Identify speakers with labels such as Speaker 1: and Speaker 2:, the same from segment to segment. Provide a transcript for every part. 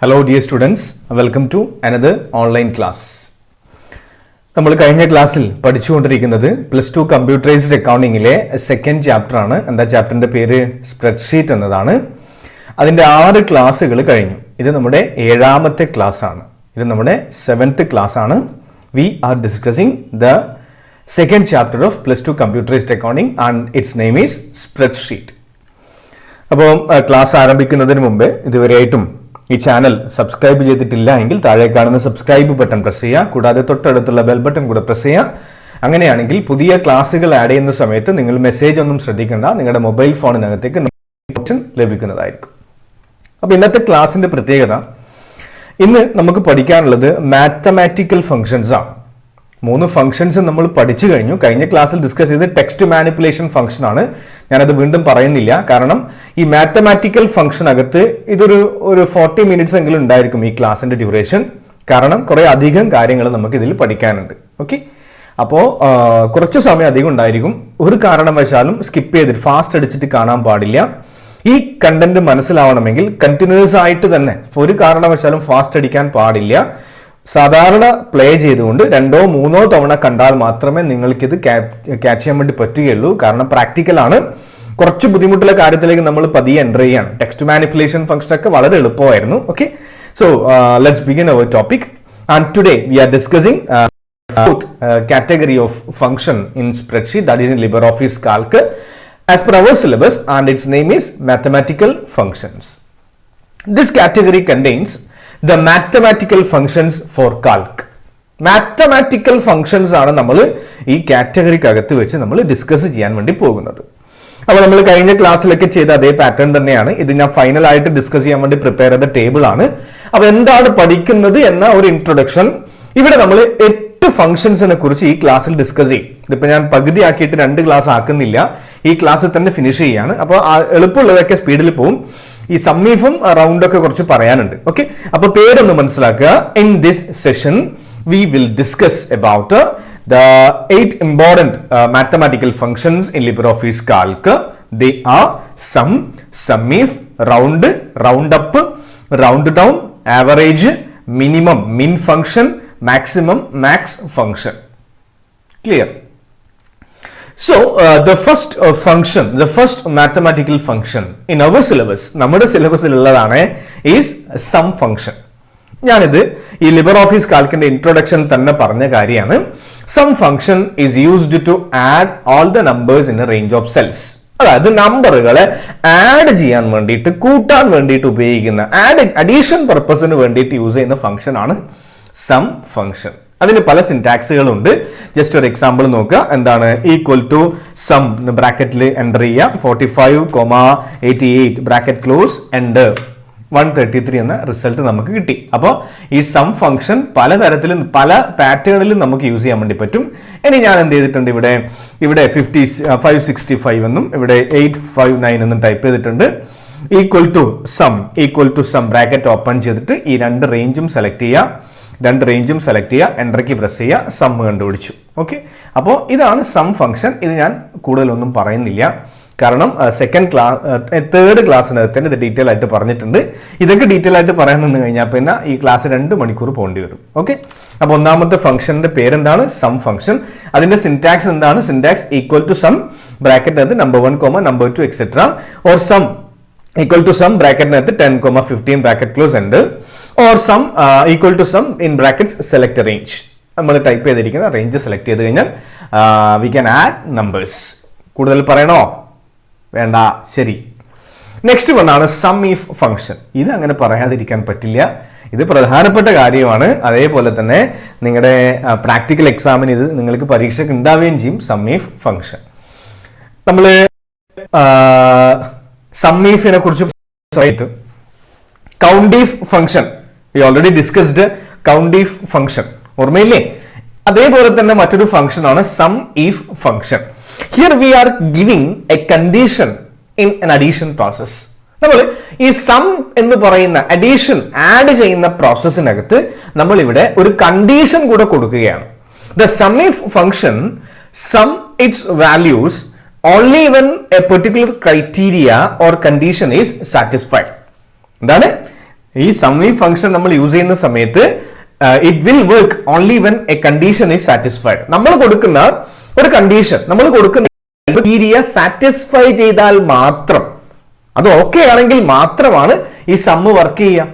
Speaker 1: Hello dear students, welcome to another online class. നമ്മൾ കഴിഞ്ഞ ക്ലാസ്സിൽ പഠിച്ചുകൊണ്ടിരിക്കുന്നത് +2 കമ്പ്യൂട്ടറൈസ്ഡ് അക്കൗണ്ടിങ്ങിലെ സെക്കൻഡ് ചാപ്റ്റർ ആണ്. എന്താ ചാപ്റ്ററിന്റെ പേര്? സ്പ്രെഡ്ഷീറ്റ് എന്നതാണ്. അതിന്റെ 6 ക്ലാസ്സുകൾ കഴിഞ്ഞു. ഇത് നമ്മുടെ 7ാമത്തെ ക്ലാസ് ആണ്. ഇത് നമ്മുടെ 7th ക്ലാസ് ആണ്. We are discussing the second chapter of +2 computerized accounting and its name is spreadsheet. അപ്പോൾ ക്ലാസ് ആരംഭിക്കുന്നതിന് മുമ്പ് ഇതുവരെയായിട്ടും ഈ ചാനൽ സബ്സ്ക്രൈബ് ചെയ്തിട്ടില്ല എങ്കിൽ താഴെ കാണുന്ന സബ്സ്ക്രൈബ് ബട്ടൺ പ്രസ് ചെയ്യുക. കൂടാതെ തൊട്ടടുത്തുള്ള ബെൽ ബട്ടൺ കൂടെ പ്രസ് ചെയ്യുക. അങ്ങനെയാണെങ്കിൽ പുതിയ ക്ലാസ്സുകൾ ആഡ് ചെയ്യുന്ന സമയത്ത് നിങ്ങൾ മെസ്സേജ് ഒന്നും ശ്രദ്ധിക്കേണ്ട, നിങ്ങളുടെ മൊബൈൽ ഫോണിനകത്തേക്ക് നോട്ടിഫിക്കേഷൻ ലഭിക്കുന്നതായിരിക്കും. അപ്പോൾ ഇന്നത്തെ ക്ലാസ്സിന്റെ പ്രത്യേകത, ഇന്ന് നമുക്ക് പഠിക്കാനുള്ളത് മാത്തമാറ്റിക്കൽ ഫംഗ്ഷൻസ് ആണ്. 3 ഫംഗ്ഷൻസ് നമ്മൾ പഠിച്ചു കഴിഞ്ഞു. കഴിഞ്ഞ ക്ലാസ്സിൽ ഡിസ്കസ് ചെയ്ത് ടെക്സ്റ്റ് മാനിപ്പുലേഷൻ ഫംഗ്ഷൻ ആണ്. ഞാനത് വീണ്ടും പറയുന്നില്ല, കാരണം ഈ മാത്തമാറ്റിക്കൽ ഫംഗ്ഷൻ അകത്ത് ഇതൊരു 40 മിനിറ്റ്സ് എങ്കിലും ഉണ്ടായിരിക്കും ഈ ക്ലാസ്സിന്റെ ഡ്യൂറേഷൻ. കാരണം കുറെ അധികം കാര്യങ്ങൾ നമുക്ക് ഇതിൽ പഠിക്കാനുണ്ട്. ഓക്കെ, അപ്പോൾ കുറച്ച് സമയം അധികം ഉണ്ടായിരിക്കും. ഒരു കാരണവശാലും സ്കിപ്പ് ചെയ്തിട്ട് ഫാസ്റ്റ് അടിച്ചിട്ട് കാണാൻ പാടില്ല. ഈ കണ്ടന്റ് മനസ്സിലാവണമെങ്കിൽ കണ്ടിന്യൂസ് ആയിട്ട് തന്നെ, ഒരു കാരണവശാലും ഫാസ്റ്റ് അടിക്കാൻ പാടില്ല. സാധാരണ പ്ലേ ചെയ്തുകൊണ്ട് 2 or 3 തവണ കണ്ടാൽ മാത്രമേ നിങ്ങൾക്കിത് ക്യാച്ച് ചെയ്യാൻ വേണ്ടി പറ്റുകയുള്ളൂ. കാരണം പ്രാക്ടിക്കൽ ആണ്. കുറച്ച് ബുദ്ധിമുട്ടുള്ള കാര്യത്തിലേക്ക് നമ്മൾ പതിയെ എൻ്റർ ചെയ്യാണ്. ടെക്സ്റ്റ് മാനിപ്പുലേഷൻ ഫംഗ്ഷൻ ഒക്കെ വളരെ എളുപ്പമായിരുന്നു. Okay, so let's begin our topic. And today we are discussing fourth category of function in spreadsheet, that is in LibreOffice Calc as per our syllabus, and its name is mathematical functions. This category contains the mathematical functions for calc. Mathematical functions ആണ് നമ്മൾ ഈ കാറ്റഗറിക്ക് അകത്ത് വെച്ച് നമ്മൾ discuss ചെയ്യാൻ വേണ്ടി പോകുന്നത്. അപ്പോൾ നമ്മൾ കഴിഞ്ഞ ക്ലാസ്സിലൊക്കെ ചെയ്ത അതേ പാറ്റേൺ തന്നെയാണ്. ഇത് ഞാൻ ഫൈനൽ ആയിട്ട് ഡിസ്കസ് ചെയ്യാൻ വേണ്ടി പ്രിപ്പയർ ചെയ്ത ടേബിൾ ആണ്. അപ്പോൾ എന്താണ് പഠിക്കുന്നത് എന്ന ഒരു ഇൻട്രൊഡക്ഷൻ. ഇവിടെ നമ്മൾ 8 ഫംഗ്ഷൻസിനെ കുറിച്ച് ഈ ക്ലാസ്സിൽ ഡിസ്കസ് ചെയ്യും. ഇതിപ്പോ ഞാൻ പകുതി ആക്കിയിട്ട് 2 ക്ലാസ് ആക്കുന്നില്ല, ഈ ക്ലാസ്സിൽ തന്നെ ഫിനിഷ് ചെയ്യാണ്. അപ്പോൾ എളുപ്പമുള്ളതൊക്കെ സ്പീഡിൽ പോകും. ഈ സമ്മീഫും റൗണ്ടൊക്കെ കുറച്ച് പറയാനുണ്ട്. ഓക്കെ, അപ്പൊ പേരൊന്ന് മനസ്സിലാക്കുക. In this session we will discuss about the 8 important mathematical functions in LibreOffice Calc. They are sum, summif, round, roundup, round down, average, minimum, min function, maximum, max function. Clear? So the first function, the first mathematical function in our syllabus, നമ്മുടെ സിലബസിൽ ഉള്ളതാണ് is sum function. ഞാനിത് ഈ LibreOffice Calcന്റെ ഇൻട്രൊഡക്ഷനിൽ തന്നെ പറഞ്ഞ കാര്യമാണ്. Sum function is used to add all the numbers in a range of cells. അതായത് നമ്പറുകളെ add ചെയ്യാൻ വേണ്ടിയിട്ട്, കൂട്ടാൻ വേണ്ടിയിട്ട് ഉപയോഗിക്കുന്ന, അഡീഷൻ പർപ്പസിന് വേണ്ടിയിട്ട് യൂസ് ചെയ്യുന്ന ഫംഗ്ഷൻ ആണ് സം ഫംഗ്ഷൻ. അതിന് പല സിന്റാക്സുകളുണ്ട്. ജസ്റ്റ് ഒരു എക്സാമ്പിൾ നോക്കുക. എന്താണ്? ഈക്വൽ ടു സം ബ്രാക്കറ്റിൽ എൻ്റർ ചെയ്യുക, 45,88 ബ്രാക്കറ്റ് ക്ലോസ് എൻ്റർ 133 എന്ന റിസൾട്ട് നമുക്ക് കിട്ടി. അപ്പോൾ ഈ സം ഫംഗ്ഷൻ പലതരത്തിലും പല പാറ്റേണിലും നമുക്ക് യൂസ് ചെയ്യാൻ വേണ്ടി പറ്റും. ഇനി ഞാൻ എന്ത് ചെയ്തിട്ടുണ്ട്, ഇവിടെ 565 എന്നും ഇവിടെ 859 എന്നും ടൈപ്പ് ചെയ്തിട്ടുണ്ട്. Equal to sum bracket open ചെയ്തിട്ട് ഈ 2 റേഞ്ചും സെലക്ട് ചെയ്യുക, എൻ്റർ കീ പ്രസ് ചെയ്യുക, സം കണ്ടുപിടിച്ചു. ഓക്കെ, അപ്പോൾ ഇതാണ് സം ഫംഗ്ഷൻ. ഇത് ഞാൻ കൂടുതലൊന്നും പറയുന്നില്ല, കാരണം തേർഡ് ക്ലാസ്സിനകത്ത് തന്നെ ഇത് ഡീറ്റെയിൽ ആയിട്ട് പറഞ്ഞിട്ടുണ്ട്. ഇതൊക്കെ ഡീറ്റെയിൽ ആയിട്ട് പറയാൻ നിന്ന് കഴിഞ്ഞാൽ പിന്നെ ഈ ക്ലാസ് 2 മണിക്കൂർ പോകേണ്ടി വരും. ഓക്കെ, അപ്പോൾ ഒന്നാമത്തെ ഫംഗ്ഷന്റെ പേരെന്താണ്? Sum function. അതിന്റെ സിന്റാക്സ് എന്താണ്? സിന്റാക്സ് ഈക്വൽ ടു സം ബ്രാക്കറ്റിനകത്ത് number 1, number 2 etcetera, or sum equal to sum ബ്രാക്കറ്റിനകത്ത് 10, 15 ബ്രാക്കറ്റ് ക്ലോസ് ഉണ്ട്, or sum equal to sum in brackets select range. നമ്മൾ ടൈപ്പ് ചെയ്തിരിക്കുന്ന റേഞ്ച് സെലക്ട് ചെയ്ത് കഴിഞ്ഞാൽ വി ക്യാൻ ആഡ് നമ്പേഴ്സ്. കൂടുതൽ പറയണോ? വേണ്ട, ശരി. നെക്സ്റ്റ് വണ്ണാണ് സം ഈഫ് ഫംഗ്ഷൻ. ഇത് അങ്ങനെ പറയാതിരിക്കാൻ പറ്റില്ല, ഇത് പ്രധാനപ്പെട്ട കാര്യമാണ്. അതേപോലെ തന്നെ നിങ്ങളുടെ പ്രാക്ടിക്കൽ എക്സാമിന് ഇത് നിങ്ങൾക്ക് പരീക്ഷയ്ക്ക് ഉണ്ടാവുകയും ചെയ്യും. Sum if function. നമ്മൾ സമ്മീഫിനെ കുറിച്ച് count if function we already discussed. Count if function ഓർമ്മയില്ലേ? അതേപോലെ തന്നെ മറ്റൊരു ഫംഗ്ഷൻ ആണ് sum if function. Here we are giving a condition in an addition process. നമ്മൾ ഈ സം എന്ന് പറയുന്ന അഡീഷൻ ആഡ് ചെയ്യുന്ന പ്രോസസ്സിനകത്ത് നമ്മൾ ഇവിടെ ഒരു കണ്ടീഷൻ കൂടെ കൊടുക്കുകയാണ്. The sum if function sum its values only when a particular criteria or condition is satisfied. എന്താണ്? ഈ സം ഇഫ് ഫംഗ്ഷൻ നമ്മൾ യൂസ് ചെയ്യുന്ന സമയത്ത് it will work only when A condition is satisfied. നമ്മൾ കൊടുക്കുന്ന ഒരു കണ്ടീഷൻ, നമ്മൾ കൊടുക്കുന്ന ക്രൈറ്റീരിയ സാറ്റിസ്ഫൈ ചെയ്താൽ മാത്രം, അത് ഓക്കെ ആണെങ്കിൽ മാത്രമാണ് ഈ സമ്മ് വർക്ക് ചെയ്യുക.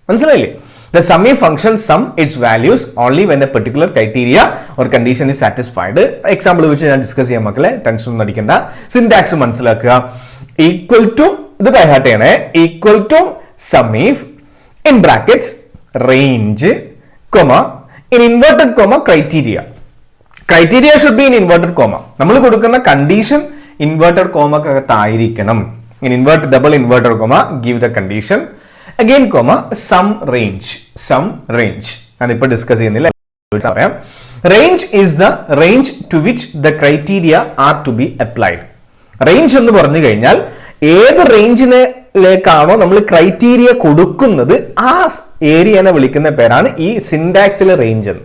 Speaker 1: മനസ്സിലായില്ലേ? The sum if function sum its values only when a particular criteria or condition is satisfied. Example വെച്ച് ഞാൻ ഡിസ്കസ് ചെയ്യാൻ മക്കളെ, ടെൻഷൻ ഒന്നും അടിക്കണ്ട. സിന്റാക്സ് മനസ്സിലാക്കുക. ഈക്വൽ ടു, ഇത് ബൈ ഹാർട്ട് ചെയ്യണേ, equal to sum if in brackets range comma in inverted comma criteria. Criteria should be in inverted comma. നമ്മൾ കൊടുക്കുന്ന കണ്ടീഷൻ ഇൻവേർട്ടഡ് കോമക്കകത്തായിരിക്കണം. In invert double inverted comma give the condition again comma some range ഞാൻ ഇപ്പോൾ discuss ചെയ്യുന്നില്ല, പറയാം. range is the range to which the criteria are to be applied. range എന്ന് പറഞ്ഞു കഴിഞ്ഞാൽ ഏത് റേഞ്ചിലേക്കാണോ നമ്മൾ ക്രൈറ്റീരിയ കൊടുക്കുന്നത് ആ ഏരിയനെ വിളിക്കുന്ന പേരാണ് ഈ സിന്റാക്സിലെ റേഞ്ച് എന്ന്.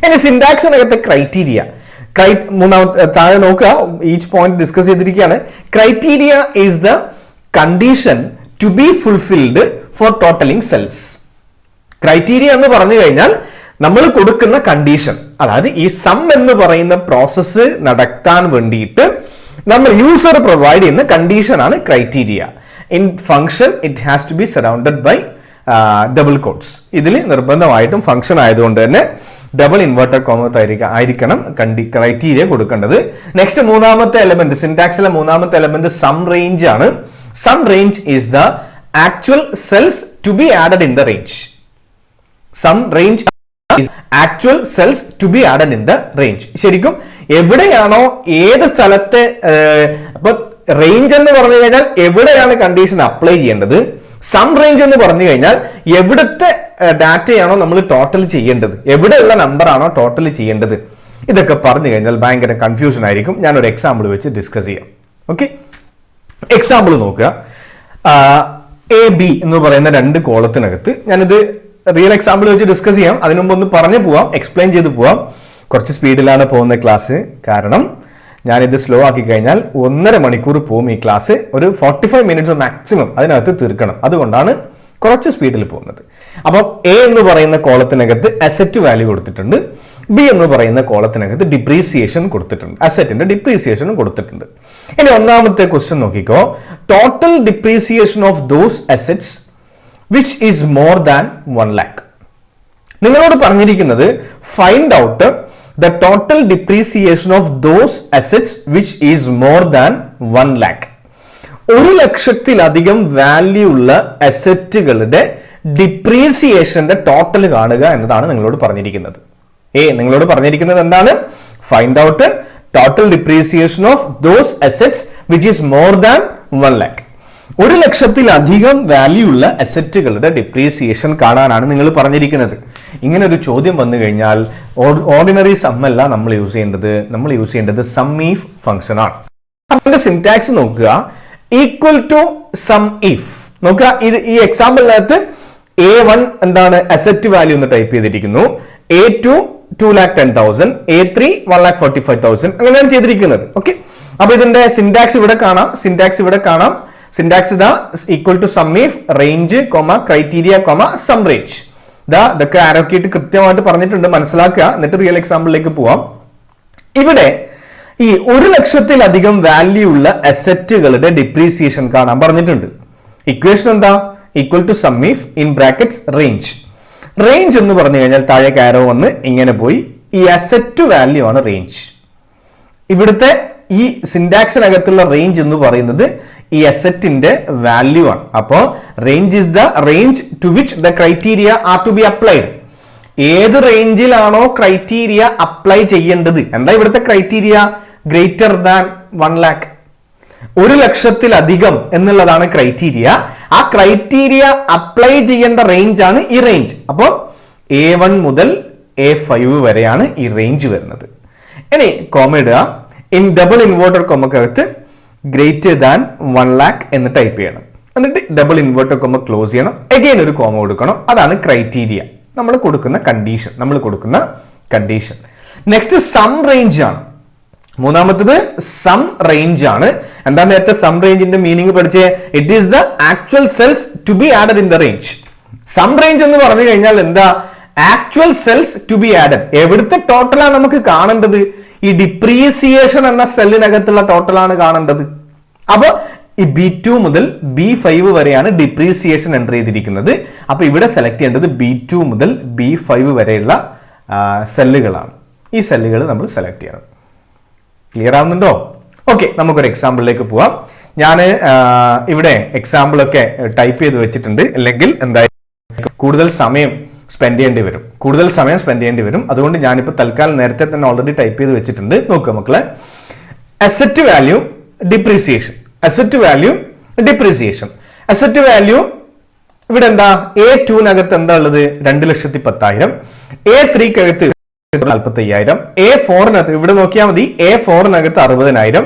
Speaker 1: ഇനി സിന്റാക്സിനകത്തെ ക്രൈറ്റീരിയ, മൂന്നാമത്തെ താഴെ നോക്കുക, ഈച്ച് പോയിന്റ് ഡിസ്കസ് ചെയ്തിരിക്കുകയാണ്. Criteria is the condition to be fulfilled for totaling cells. Criteria എന്ന് പറഞ്ഞു കഴിഞ്ഞാൽ നമ്മൾ കൊടുക്കുന്ന കണ്ടീഷൻ, അതായത് ഈ സം എന്ന് പറയുന്ന പ്രോസസ്സ് നടക്കാൻ വേണ്ടിയിട്ട് നമ്മൾ യൂസർ പ്രൊവൈഡ് ചെയ്യുന്ന കണ്ടീഷൻ ആണ് criteria. In function it has to be surrounded by double quotes. ഇതിൽ നിർബന്ധമായിട്ടും ഫംഗ്ഷൻ ആയതുകൊണ്ട് തന്നെ ഡബിൾ ഇൻവേർട്ടഡ് കോമത്ത് ആയിരിക്കണം ക്രൈറ്റീരിയ കൊടുക്കേണ്ടത്. നെക്സ്റ്റ് മൂന്നാമത്തെ എലമെന്റ്, സിന്റാക്സിലെ മൂന്നാമത്തെ എലമെന്റ് സം റേഞ്ച് ആണ്. Sum range is the actual cells to be added in the range. Sum range is actual cells to be added in the range. ശരിക്കും എവിടെയാണോ ഏത് സ്ഥലത്തെ, അപ്പൊ റേഞ്ച് എന്ന് പറഞ്ഞു കഴിഞ്ഞാൽ എവിടെയാണ് കണ്ടീഷൻ അപ്ലൈ ചെയ്യേണ്ടത്, സം റേഞ്ച് എന്ന് പറഞ്ഞു കഴിഞ്ഞാൽ എവിടുത്തെ ഡാറ്റയാണോ നമ്മൾ ടോട്ടൽ ചെയ്യേണ്ടത്, എവിടെയുള്ള നമ്പർ ആണോ ടോട്ടൽ ചെയ്യേണ്ടത്. ഇതൊക്കെ പറഞ്ഞു കഴിഞ്ഞാൽ ഭയങ്കര കൺഫ്യൂഷൻ ആയിരിക്കും. ഞാനൊരു എക്സാമ്പിൾ വെച്ച് ഡിസ്കസ് ചെയ്യാം. ഓക്കെ, എക്സാമ്പിൾ നോക്കുക. എ ബി എന്ന് പറയുന്ന രണ്ട് കോളത്തിനകത്ത്, ഞാനിത് റിയൽ എക്സാമ്പിൾ വെച്ച് ഡിസ്കസ് ചെയ്യാം. അതിനു മുമ്പ് ഒന്ന് പറഞ്ഞു പോവാം, എക്സ്പ്ലെയിൻ ചെയ്ത് പോവാം. കുറച്ച് സ്പീഡിലാണ് പോകുന്ന ക്ലാസ്, കാരണം ഞാനിത് സ്ലോ ആക്കി കഴിഞ്ഞാൽ 1.5 മണിക്കൂർ പോകും ഈ ക്ലാസ്. ഒരു 45 മിനിറ്റ്സ് മാക്സിമം അതിനകത്ത് തീർക്കണം. അതുകൊണ്ടാണ് കുറച്ച് സ്പീഡിൽ പോകുന്നത്. അപ്പം എ എന്ന് പറയുന്ന കോളത്തിനകത്ത് അസറ്റ് വാല്യൂ കൊടുത്തിട്ടുണ്ട്, ബി എന്ന് പറയുന്ന കോളത്തിനകത്ത് ഡിപ്രീസിയേഷൻ കൊടുത്തിട്ടുണ്ട്, അസറ്റിന്റെ ഡിപ്രീസിയേഷൻ കൊടുത്തിട്ടുണ്ട്. ഇനി ഒന്നാമത്തെ ക്വസ്റ്റ്യൻ നോക്കിക്കോ. Total depreciation of those assets which is more than 1 lakh. നിങ്ങളോട് പറഞ്ഞിരിക്കുന്നത് find out the total depreciation of those assets which is more than 1 lakh. 1 ലക്ഷത്തിലധികം വാല്യൂ ഉള്ള അസറ്റുകളുടെ ഡിപ്രീസിയേഷന്റെ ടോട്ടൽ കാണുക എന്നതാണ് നിങ്ങളോട് പറഞ്ഞിരിക്കുന്നത്. നിങ്ങളോട് പറഞ്ഞിരിക്കുന്നത് എന്താണ്? Find out total depreciation of those assets which is more than 1 lakh. 1 ലക്ഷത്തിലധികം വാല്യൂ ഉള്ള അസറ്റുകളുടെ ഡിപ്രീസിയേഷൻ കാണാനാണ് നിങ്ങൾ പറഞ്ഞിരിക്കുന്നത്. ഇങ്ങനെ ഒരു ചോദ്യം വന്നു കഴിഞ്ഞാൽ ഓർഡിനറി സം അല്ല നമ്മൾ യൂസ് ചെയ്യേണ്ടത് സം ഇഫ് ഫംഗ്ഷൻ ആണ്. അതിന്റെ സിന്റാക്സ് നോക്കുക. ഈക്വൽ ടു സം ഇഫ് നോക്കുക. ഈ എക്സാമ്പിളിനകത്ത് A1 എന്താണ് അസറ്റ് വാല്യൂ എന്ന് ടൈപ്പ് ചെയ്തിരിക്കുന്നു, A2 2,10,000, A3 1,45,000, അങ്ങനെയാണ് ചെയ്തിരിക്കുന്നത്. ഓക്കെ, അപ്പൊ ഇതിന്റെ സിന്റാക്സ് ഇവിടെ കാണാം. സിന്റാക്സ് ഇതാ equal to sum if range comma criteria comma sum range. ഇതൊക്കെ ആരോഗ്യമായിട്ട് കൃത്യമായിട്ട് പറഞ്ഞിട്ടുണ്ട്, മനസ്സിലാക്കുക. എന്നിട്ട് റിയൽ എക്സാമ്പിളിലേക്ക് പോവാം. ഇവിടെ ഈ 1 ലക്ഷത്തിലധികം വാല്യൂ ഉള്ള അസറ്റുകളുടെ ഡിപ്രീസിയേഷൻ കാണാൻ പറഞ്ഞിട്ടുണ്ട്. ഇക്വേഷൻ എന്താ? Equal to sum if in brackets range. Range എന്ന് പറഞ്ഞു കഴിഞ്ഞാൽ താഴെ ആരോ വന്ന് ഇങ്ങനെ പോയി, ഈ അസറ്റ് വാല്യൂ ആണ് റേഞ്ച്. ഇവിടുത്തെ ഈ സിന്റാക്സിനകത്തുള്ള റേഞ്ച് എന്ന് പറയുന്നത് ഈ അസറ്റിന്റെ വാല്യൂ ആണ്. അപ്പോ range is the range to which the criteria are to be applied. ഏത് റേഞ്ചിലാണോ ക്രൈറ്റീരിയ അപ്ലൈ ചെയ്യേണ്ടത്, എന്താ ഇവിടുത്തെ ക്രൈറ്റീരിയ? Greater than 1 lakh. 1 ലക്ഷത്തിലധികം എന്നുള്ളതാണ് ക്രൈറ്റീരിയ. ആ ക്രൈറ്റീരിയ അപ്ലൈ ചെയ്യേണ്ട റേഞ്ച് ആണ് ഈ റേഞ്ച്. അപ്പോൾ A1 മുതൽ A5 വരെയാണ് ഈ റേഞ്ച് വരുന്നത്. ഇനി കോമ ഇടുക. ഇൻ ഡബിൾ ഇൻവേർട്ടർ കോമക്കകത്ത് ഗ്രേറ്റർ ദാൻ 1 lakh എന്ന് ടൈപ്പ് ചെയ്യണം. എന്നിട്ട് ഡബിൾ ഇൻവേർട്ടർ കോമ ക്ലോസ് ചെയ്യണം. അഗൈൻ ഒരു കോമ കൊടുക്കണം. അതാണ് ക്രൈറ്റീരിയ, നമ്മൾ കൊടുക്കുന്ന കണ്ടീഷൻ. നെക്സ്റ്റ് സം റേഞ്ച് ആണ്. മൂന്നാമത്തത് സം റേഞ്ച് ആണ്. എന്താ നേരത്തെ സം റേഞ്ചിന്റെ മീനിങ് പഠിച്ചേ? It is the actual cells to be added in the range. Sum range എന്ന് പറഞ്ഞു കഴിഞ്ഞാൽ എന്താ? Actual cells to be added. എവിടുത്തെ ടോട്ടലാണ് നമുക്ക് കാണേണ്ടത്? ഈ ഡിപ്രീസിയേഷൻ എന്ന സെല്ലിനകത്തുള്ള ടോട്ടലാണ് കാണേണ്ടത്. അപ്പൊ ഈ B2 മുതൽ B5 വരെയാണ് ഡിപ്രീസിയേഷൻ എൻ്റർ ചെയ്തിരിക്കുന്നത്. അപ്പൊ ഇവിടെ സെലക്ട് ചെയ്യേണ്ടത് B2 മുതൽ B5 വരെയുള്ള സെല്ലുകളാണ്. ഈ സെല്ലുകൾ നമ്മൾ സെലക്ട് ചെയ്യണം. ക്ലിയർ ആവുന്നുണ്ടോ? ഓക്കെ, നമുക്കൊരു എക്സാമ്പിളിലേക്ക് പോവാം. ഞാൻ ഇവിടെ എക്സാമ്പിൾ ഒക്കെ ടൈപ്പ് ചെയ്ത് വെച്ചിട്ടുണ്ട്. അല്ലെങ്കിൽ എന്തായാലും കൂടുതൽ സമയം സ്പെൻഡ് ചെയ്യേണ്ടി വരും. അതുകൊണ്ട് ഞാനിപ്പോൾ തൽക്കാലം നേരത്തെ തന്നെ ഓൾറെഡി ടൈപ്പ് ചെയ്ത് വെച്ചിട്ടുണ്ട്. നോക്കുക മക്കളെ, asset value depreciation. Asset value ഇവിടെ എന്താ? A2നകത്ത് എന്താ ഉള്ളത്? 2,10,000. A3കകത്ത് 45,000. A4നകത്ത് ഇവിടെ നോക്കിയാൽ മതി. A4നകത്ത് 60,000.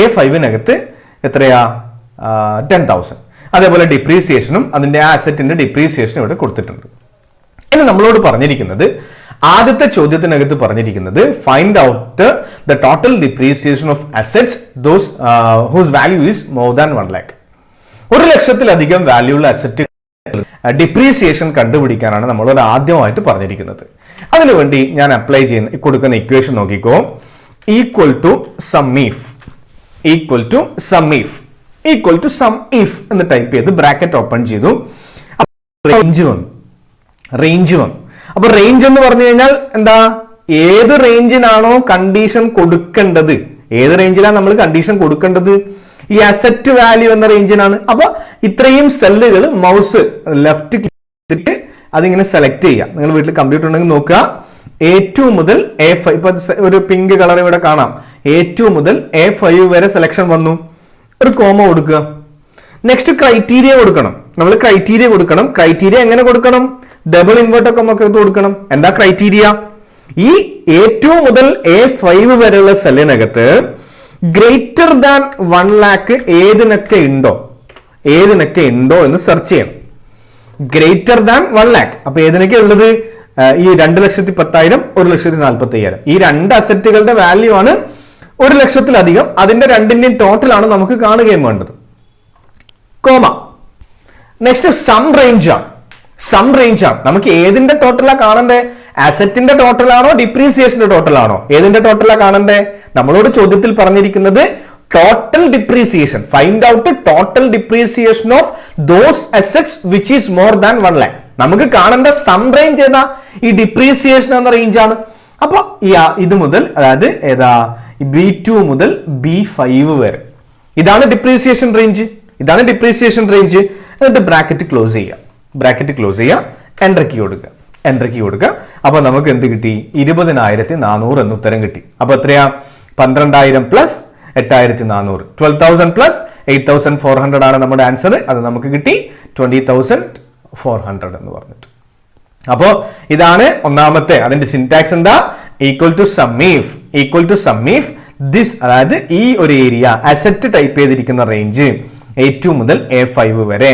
Speaker 1: A5നകത്ത് എത്രയാ? 10,000. അതേപോലെ ഡിപ്രീസിയേഷനും അതിന്റെ ആ അസറ്റിന്റെ ഡിപ്രീസിയേഷനും ഇവിടെ കൊടുത്തിട്ടുണ്ട്. ഇനി നമ്മളോട് പറഞ്ഞിരിക്കുന്നത്, ആദ്യത്തെ ചോദ്യത്തിനകത്ത് പറഞ്ഞിരിക്കുന്നത് find out the total depreciation of assets those whose value is more than 1 lakh. 1 ലക്ഷത്തിലധികം വാല്യൂ ഉള്ള അസറ്റ് ഡിപ്രീസിയേഷൻ കണ്ടുപിടിക്കാനാണ് നമ്മളോട് ആദ്യമായിട്ട് പറഞ്ഞിരിക്കുന്നത്. അതിനുവേണ്ടി ഞാൻ അപ്ലൈ ചെയ്യുന്ന കൊടുക്കുന്ന ഇക്വേഷൻ നോക്കിക്കോ. ഈക്വൽ ടു സം ഇഫ് എന്ന് ടൈപ്പ് ചെയ്ത് ബ്രാക്കറ്റ് ഓപ്പൺ ചെയ്തു. റേഞ്ച് വന്നു. അപ്പൊ റേഞ്ച് എന്ന് പറഞ്ഞു കഴിഞ്ഞാൽ എന്താ? ഏത് റേഞ്ചിനാണോ കണ്ടീഷൻ കൊടുക്കേണ്ടത്, ഏത് റേഞ്ചിലാണ് നമ്മൾ കണ്ടീഷൻ കൊടുക്കേണ്ടത്? ഈ അസറ്റ് വാല്യൂ എന്ന റേഞ്ചിനാണ്. അപ്പൊ ഇത്രയും സെല്ലുകൾ മൗസ് ലെഫ്റ്റ് ക്ലിക്ക് ചെയ്തിട്ട് അതിങ്ങനെ സെലക്ട് ചെയ്യുക. നിങ്ങൾ വീട്ടിൽ കമ്പ്യൂട്ടർ ഉണ്ടെങ്കിൽ നോക്കുക. A2 മുതൽ A5, ഇപ്പൊ ഒരു പിങ്ക് കളർ ഇവിടെ കാണാം. A2 മുതൽ A5 വരെ സെലക്ഷൻ വന്നു. ഒരു കോമ കൊടുക്കുക. നെക്സ്റ്റ് ക്രൈറ്റീരിയ കൊടുക്കണം. നമ്മൾ ക്രൈറ്റീരിയ കൊടുക്കണം. ക്രൈറ്റീരിയ എങ്ങനെ കൊടുക്കണം? ഡബിൾ ഇൻവേർട്ടർ ഒക്കെ കൊടുക്കണം. എന്താ ക്രൈറ്റീരിയ? ഈ A2 മുതൽ A5 വരെയുള്ള സെല്ലിനകത്ത് ഗ്രേറ്റർ ദാൻ 1 lakh ഏതിനൊക്കെ ഉണ്ടോ എന്ന് സെർച്ച് ചെയ്യണം. Greater than 1 lakh. അപ്പൊ ഏതിനൊക്കെ ഉള്ളത്? ഈ 2,10,000, 1,40,000. ഈ രണ്ട് അസറ്റുകളുടെ വാല്യൂ ആണ് 1 ലക്ഷത്തിലധികം. അതിന്റെ രണ്ടിന്റെയും ടോട്ടലാണ് നമുക്ക് കാണുകയും വേണ്ടത്. കോമ. നെക്സ്റ്റ് സം റേഞ്ച് ആണ്. നമുക്ക് ഏതിന്റെ ടോട്ടലാ കാണണ്ടേ? അസറ്റിന്റെ ടോട്ടലാണോ ഡിപ്രീസിയേഷന്റെ ടോട്ടലാണോ? ഏതിന്റെ ടോട്ടലാ കാണണ്ടേ? നമ്മളോട് ചോദ്യത്തിൽ പറഞ്ഞിരിക്കുന്നത് total depreciation. Find out total depreciation of those assets which is more than 1 lakh. നമുക്ക് കാണേണ്ട സം റേഞ്ച് ഏതാ? ഈ ഡിപ്രീസിയേഷൻ എന്ന റേഞ്ച് ആണ്. അപ്പൊ ഇത് മുതൽ, അതായത് ഏതാ? B2 മുതൽ B5 വരെ ഇതാണ് ഡിപ്രീസിയേഷൻ റേഞ്ച്. എന്നിട്ട് ബ്രാക്കറ്റ് ക്ലോസ് ചെയ്യുക. എൻ്റർ കീ കൊടുക്കുക. അപ്പൊ നമുക്ക് എന്ത് കിട്ടി? 20,400 എന്ന് ഉത്തരം കിട്ടി. അപ്പൊ എത്രയാ? 12,000 പ്ലസ് 8,400, 12,000 പ്ലസ് 8,400 ആണ് നമ്മുടെ ആൻസർ. അത് നമുക്ക് കിട്ടി 20,400 എന്ന് പറഞ്ഞിട്ട്. അപ്പോ ഇതാണ് ഒന്നാമത്തെ. അതിന്റെ സിന്റാക്സ് എന്താ? Equal to sum if this, അതായത് ഈ ഒരു ഏരിയ അസറ്റ് ടൈപ്പ് ചെയ്തിരിക്കുന്ന റേഞ്ച് A2 മുതൽ A5 വരെ,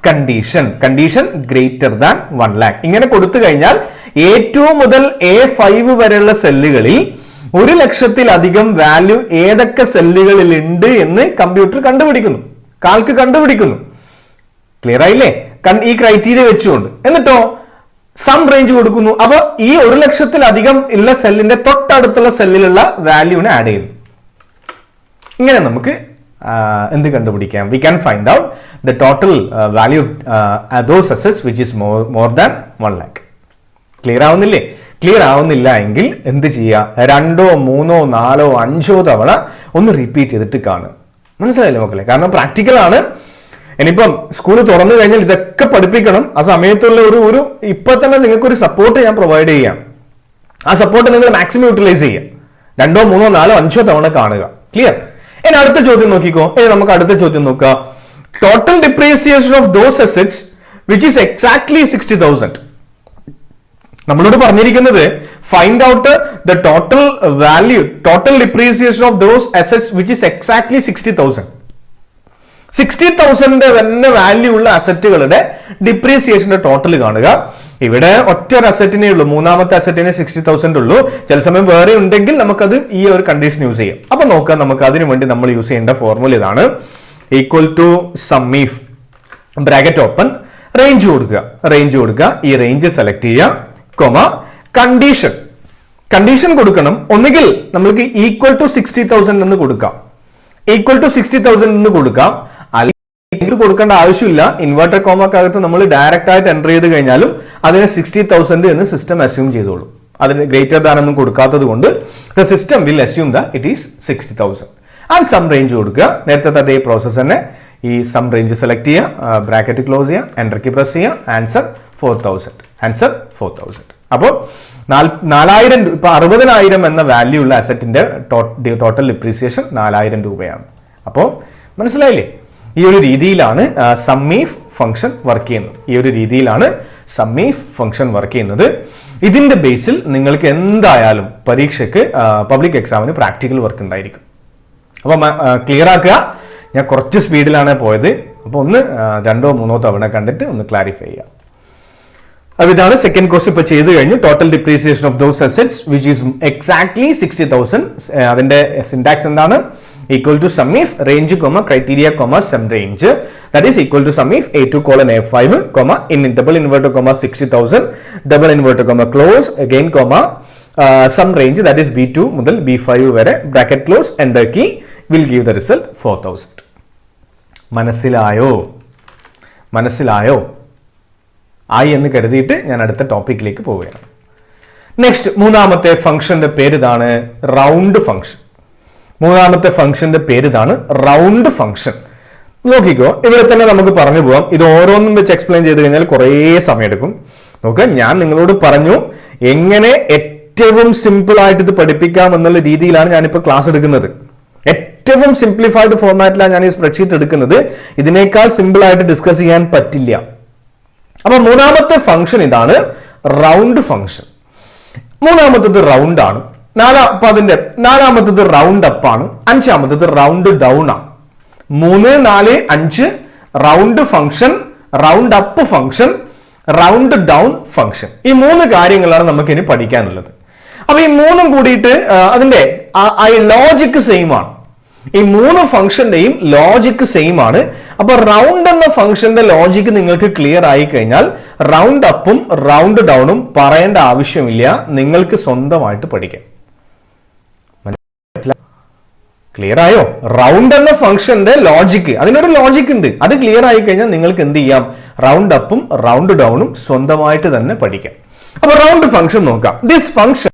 Speaker 1: കണ്ടീഷൻ ഗ്രേറ്റർ ദാൻ 1 lakh. ഇങ്ങനെ കൊടുത്തു കഴിഞ്ഞാൽ A2 മുതൽ A5 വരെയുള്ള സെല്ലുകളിൽ 1 ലക്ഷത്തിലധികം വാല്യൂ ഏതൊക്കെ സെല്ലുകളിൽ ഉണ്ട് എന്ന് കമ്പ്യൂട്ടർ കണ്ടുപിടിക്കുന്നു. ക്ലിയർ ആയില്ലേ? ഈ ക്രൈറ്റീരിയ വെച്ചുകൊണ്ട്. എന്നിട്ടോ സം റേഞ്ച് കൊടുക്കുന്നു. അപ്പൊ ഈ 1 ലക്ഷത്തിലധികം ഉള്ള സെല്ലിന്റെ തൊട്ടടുത്തുള്ള സെല്ലിലുള്ള വാല്യൂനെ ആഡ് ചെയ്യുന്നു. ഇങ്ങനെ നമുക്ക് എന്ത് കണ്ടുപിടിക്കാം? We can find out the total value of those assets which is more than 1 lakh. Clear ആവുന്നില്ല എങ്കിൽ എന്ത് ചെയ്യുക? 2, 3, 4, 5 തവണ ഒന്ന് റിപ്പീറ്റ് ചെയ്തിട്ട് കാണുക. മനസ്സിലായില്ലേ മക്കളെ? കാരണം പ്രാക്ടിക്കൽ ആണ്. ഇനിയിപ്പം സ്കൂൾ തുറന്നു കഴിഞ്ഞാൽ ഇതൊക്കെ പഠിപ്പിക്കണം. ആ സമയത്തുള്ള ഒരു ഇപ്പൊ തന്നെ നിങ്ങൾക്ക് ഒരു സപ്പോർട്ട് ഞാൻ പ്രൊവൈഡ് ചെയ്യാം. ആ സപ്പോർട്ട് നിങ്ങൾ മാക്സിമം യൂട്ടിലൈസ് ചെയ്യുക. 2, 3, 4, 5 തവണ കാണുക. ക്ലിയർ? ഇനി അടുത്ത ചോദ്യം നോക്കിക്കോ. നമുക്ക് അടുത്ത ചോദ്യം നോക്കാം. Total depreciation of those assets which is exactly 60,000. നമ്മളോട് പറഞ്ഞിരിക്കുന്നത് find out the total depreciation of those assets which is exactly 60,000. 60,000 തന്നെ വാല്യൂ ഉള്ള അസറ്റുകളുടെ ഡിപ്രീസിയേഷന്റെ ടോട്ടൽ കാണുക. ഇവിടെ ഒറ്റ ഒരു അസറ്റിനേ ഉള്ളൂ, മൂന്നാമത്തെ അസറ്റിന് 60,000 ഉള്ളൂ. ചില സമയം വേറെ ഉണ്ടെങ്കിൽ നമുക്കത് ഈ ഒരു കണ്ടീഷൻ യൂസ് ചെയ്യാം. അപ്പൊ നോക്കാം, നമുക്ക് അതിനു വേണ്ടി നമ്മൾ യൂസ് ചെയ്യേണ്ട ഫോർമുല ഇതാണ്. Equal to sum bracket open, range കൊടുക്കുക, ഈ റേഞ്ച് സെലക്ട് ചെയ്യുക, കൊമ, കണ്ടീഷൻ കൊടുക്കണം. ഒന്നുകിൽ നമ്മൾക്ക് ഈക്വൽ ടു 60,000 എന്ന് കൊടുക്കാം, അല്ലെങ്കിൽ കൊടുക്കേണ്ട ആവശ്യമില്ല. ഇൻവേർട്ടർ കോമക്കകത്ത് നമ്മൾ ഡയറക്റ്റ് ആയിട്ട് എൻ്റർ ചെയ്ത് കഴിഞ്ഞാലും അതിനെ 60,000 എന്ന് സിസ്റ്റം അസ്യൂം ചെയ്തോളൂ. അതിന് ഗ്രേറ്റർ ദാൻ ഒന്നും കൊടുക്കാത്തത് കൊണ്ട് the system will assume that it is 60,000 and sum range കൊടുക്കുക. നേരത്തെ അതേ പ്രോസസ് തന്നെ ഈ സം റേഞ്ച് സെലക്ട് ചെയ്യുക, ബ്രാക്കറ്റ് ക്ലോസ് ചെയ്യുക, എൻ്റർ കീ പ്രസ് ചെയ്യുക, ആൻസർ 4,000. അപ്പോൾ 4,000 ഇപ്പൊ 60,000 എന്ന വാല്യൂ ഉള്ള അസറ്റിന്റെ ടോട്ടൽ ഡിപ്രീസിയേഷൻ 4,000 രൂപയാണ്. അപ്പോൾ മനസ്സിലായില്ലേ? ഈ ഒരു രീതിയിലാണ് സമ്മീഫ് ഫംഗ്ഷൻ വർക്ക് ചെയ്യുന്നത്. ഇതിന്റെ ബേസിൽ നിങ്ങൾക്ക് എന്തായാലും പരീക്ഷയ്ക്ക് പബ്ലിക് എക്സാമിന് പ്രാക്ടിക്കൽ വർക്ക് ഉണ്ടായിരിക്കും. അപ്പോൾ ക്ലിയർ ആക്കുക. ഞാൻ കുറച്ച് സ്പീഡിലാണ് പോയത്, അപ്പോൾ ഒന്ന് 2-3 തവണ കണ്ടിട്ട് ഒന്ന് ക്ലാരിഫൈ ചെയ്യാം. അപ്പോൾ ഇതാണ് സെക്കൻഡ് കോഴ്സ് ഇപ്പോൾ ചെയ്തു കഴിഞ്ഞു. Total depreciation of those assets which is exactly 60,000. അതിന്റെ സിന്റാക്സ് എന്താണ്? equal to sum if range comma criteria comma sum range, that is equal to sum if A2 colon A5 comma in double inverter comma 60,000 double inverter comma close again comma sum range, that is B2 മുതൽ B5 വരെ bracket close enter key will give the result 4,000. മനസ്സിലായോ ആയി എന്ന് കരുതിയിട്ട് ഞാൻ അടുത്ത ടോപ്പിക്കിലേക്ക് പോവുകയാണ്. Next മൂന്നാമത്തെ ഫംഗ്ഷന്റെ പേര് ഇതാണ്, റൗണ്ട് ഫംഗ്ഷൻ. Round function. നോക്കിക്കോ, ഇവിടെ തന്നെ നമുക്ക് പറഞ്ഞു പോവാം. ഇത് ഓരോന്നും വെച്ച് എക്സ്പ്ലെയിൻ ചെയ്ത് കഴിഞ്ഞാൽ കുറേ സമയം എടുക്കും. നോക്കുക, ഞാൻ നിങ്ങളോട് പറഞ്ഞു എങ്ങനെ ഏറ്റവും സിമ്പിൾ ആയിട്ട് ഇത് പഠിപ്പിക്കാം എന്നുള്ള രീതിയിലാണ് ഞാനിപ്പോൾ ക്ലാസ് എടുക്കുന്നത്. ഏറ്റവും സിംപ്ലിഫൈഡ് ഫോർമാറ്റിലാണ് ഞാൻ ഈ സ്പ്രെഡ്ഷീറ്റ് എടുക്കുന്നത്. ഇതിനേക്കാൾ സിമ്പിൾ ആയിട്ട് ഡിസ്കസ് ചെയ്യാൻ പറ്റില്ല. അപ്പൊ മൂന്നാമത്തെ ഫംഗ്ഷൻ ഇതാണ്, റൗണ്ട് ഫംഗ്ഷൻ. മൂന്നാമത്തത് റൗണ്ട് ആണ്. നാലാമത്തത് റൗണ്ട് അപ്പ് ആണ്. അഞ്ചാമത്തത് റൗണ്ട് ഡൗൺ ആണ്. 3, 4, 5 round function, round up function, round down function. ഈ 3 കാര്യങ്ങളാണ് നമുക്ക് ഇനി പഠിക്കാനുള്ളത്. അപ്പൊ ഈ 3ഉം കൂടിയിട്ട് അതിന്റെ ലോജിക് സെയിം ആണ്. ഈ 3 ഫംഗ്ഷന്റെയും ലോജിക് സെയിം ആണ്. അപ്പൊ റൗണ്ട് എന്ന ഫംഗ്ഷന്റെ ലോജിക് നിങ്ങൾക്ക് ക്ലിയർ ആയി കഴിഞ്ഞാൽ റൗണ്ട് അപ്പും റൗണ്ട് ഡൗണും പറയേണ്ട ആവശ്യമില്ല, നിങ്ങൾക്ക് സ്വന്തമായിട്ട് പഠിക്കാം. ക്ലിയർ ആയോ? റൗണ്ട് എന്ന ഫംഗ്ഷന്റെ ലോജിക്ക്, അതിനൊരു ലോജിക് ഉണ്ട്. അത് ക്ലിയർ ആയി കഴിഞ്ഞാൽ നിങ്ങൾക്ക് എന്ത് ചെയ്യാം? റൗണ്ട് അപ്പും റൗണ്ട് ഡൗണും സ്വന്തമായിട്ട് തന്നെ പഠിക്കാം. അപ്പൊ റൗണ്ട് ഫംഗ്ഷൻ നോക്കാം. This function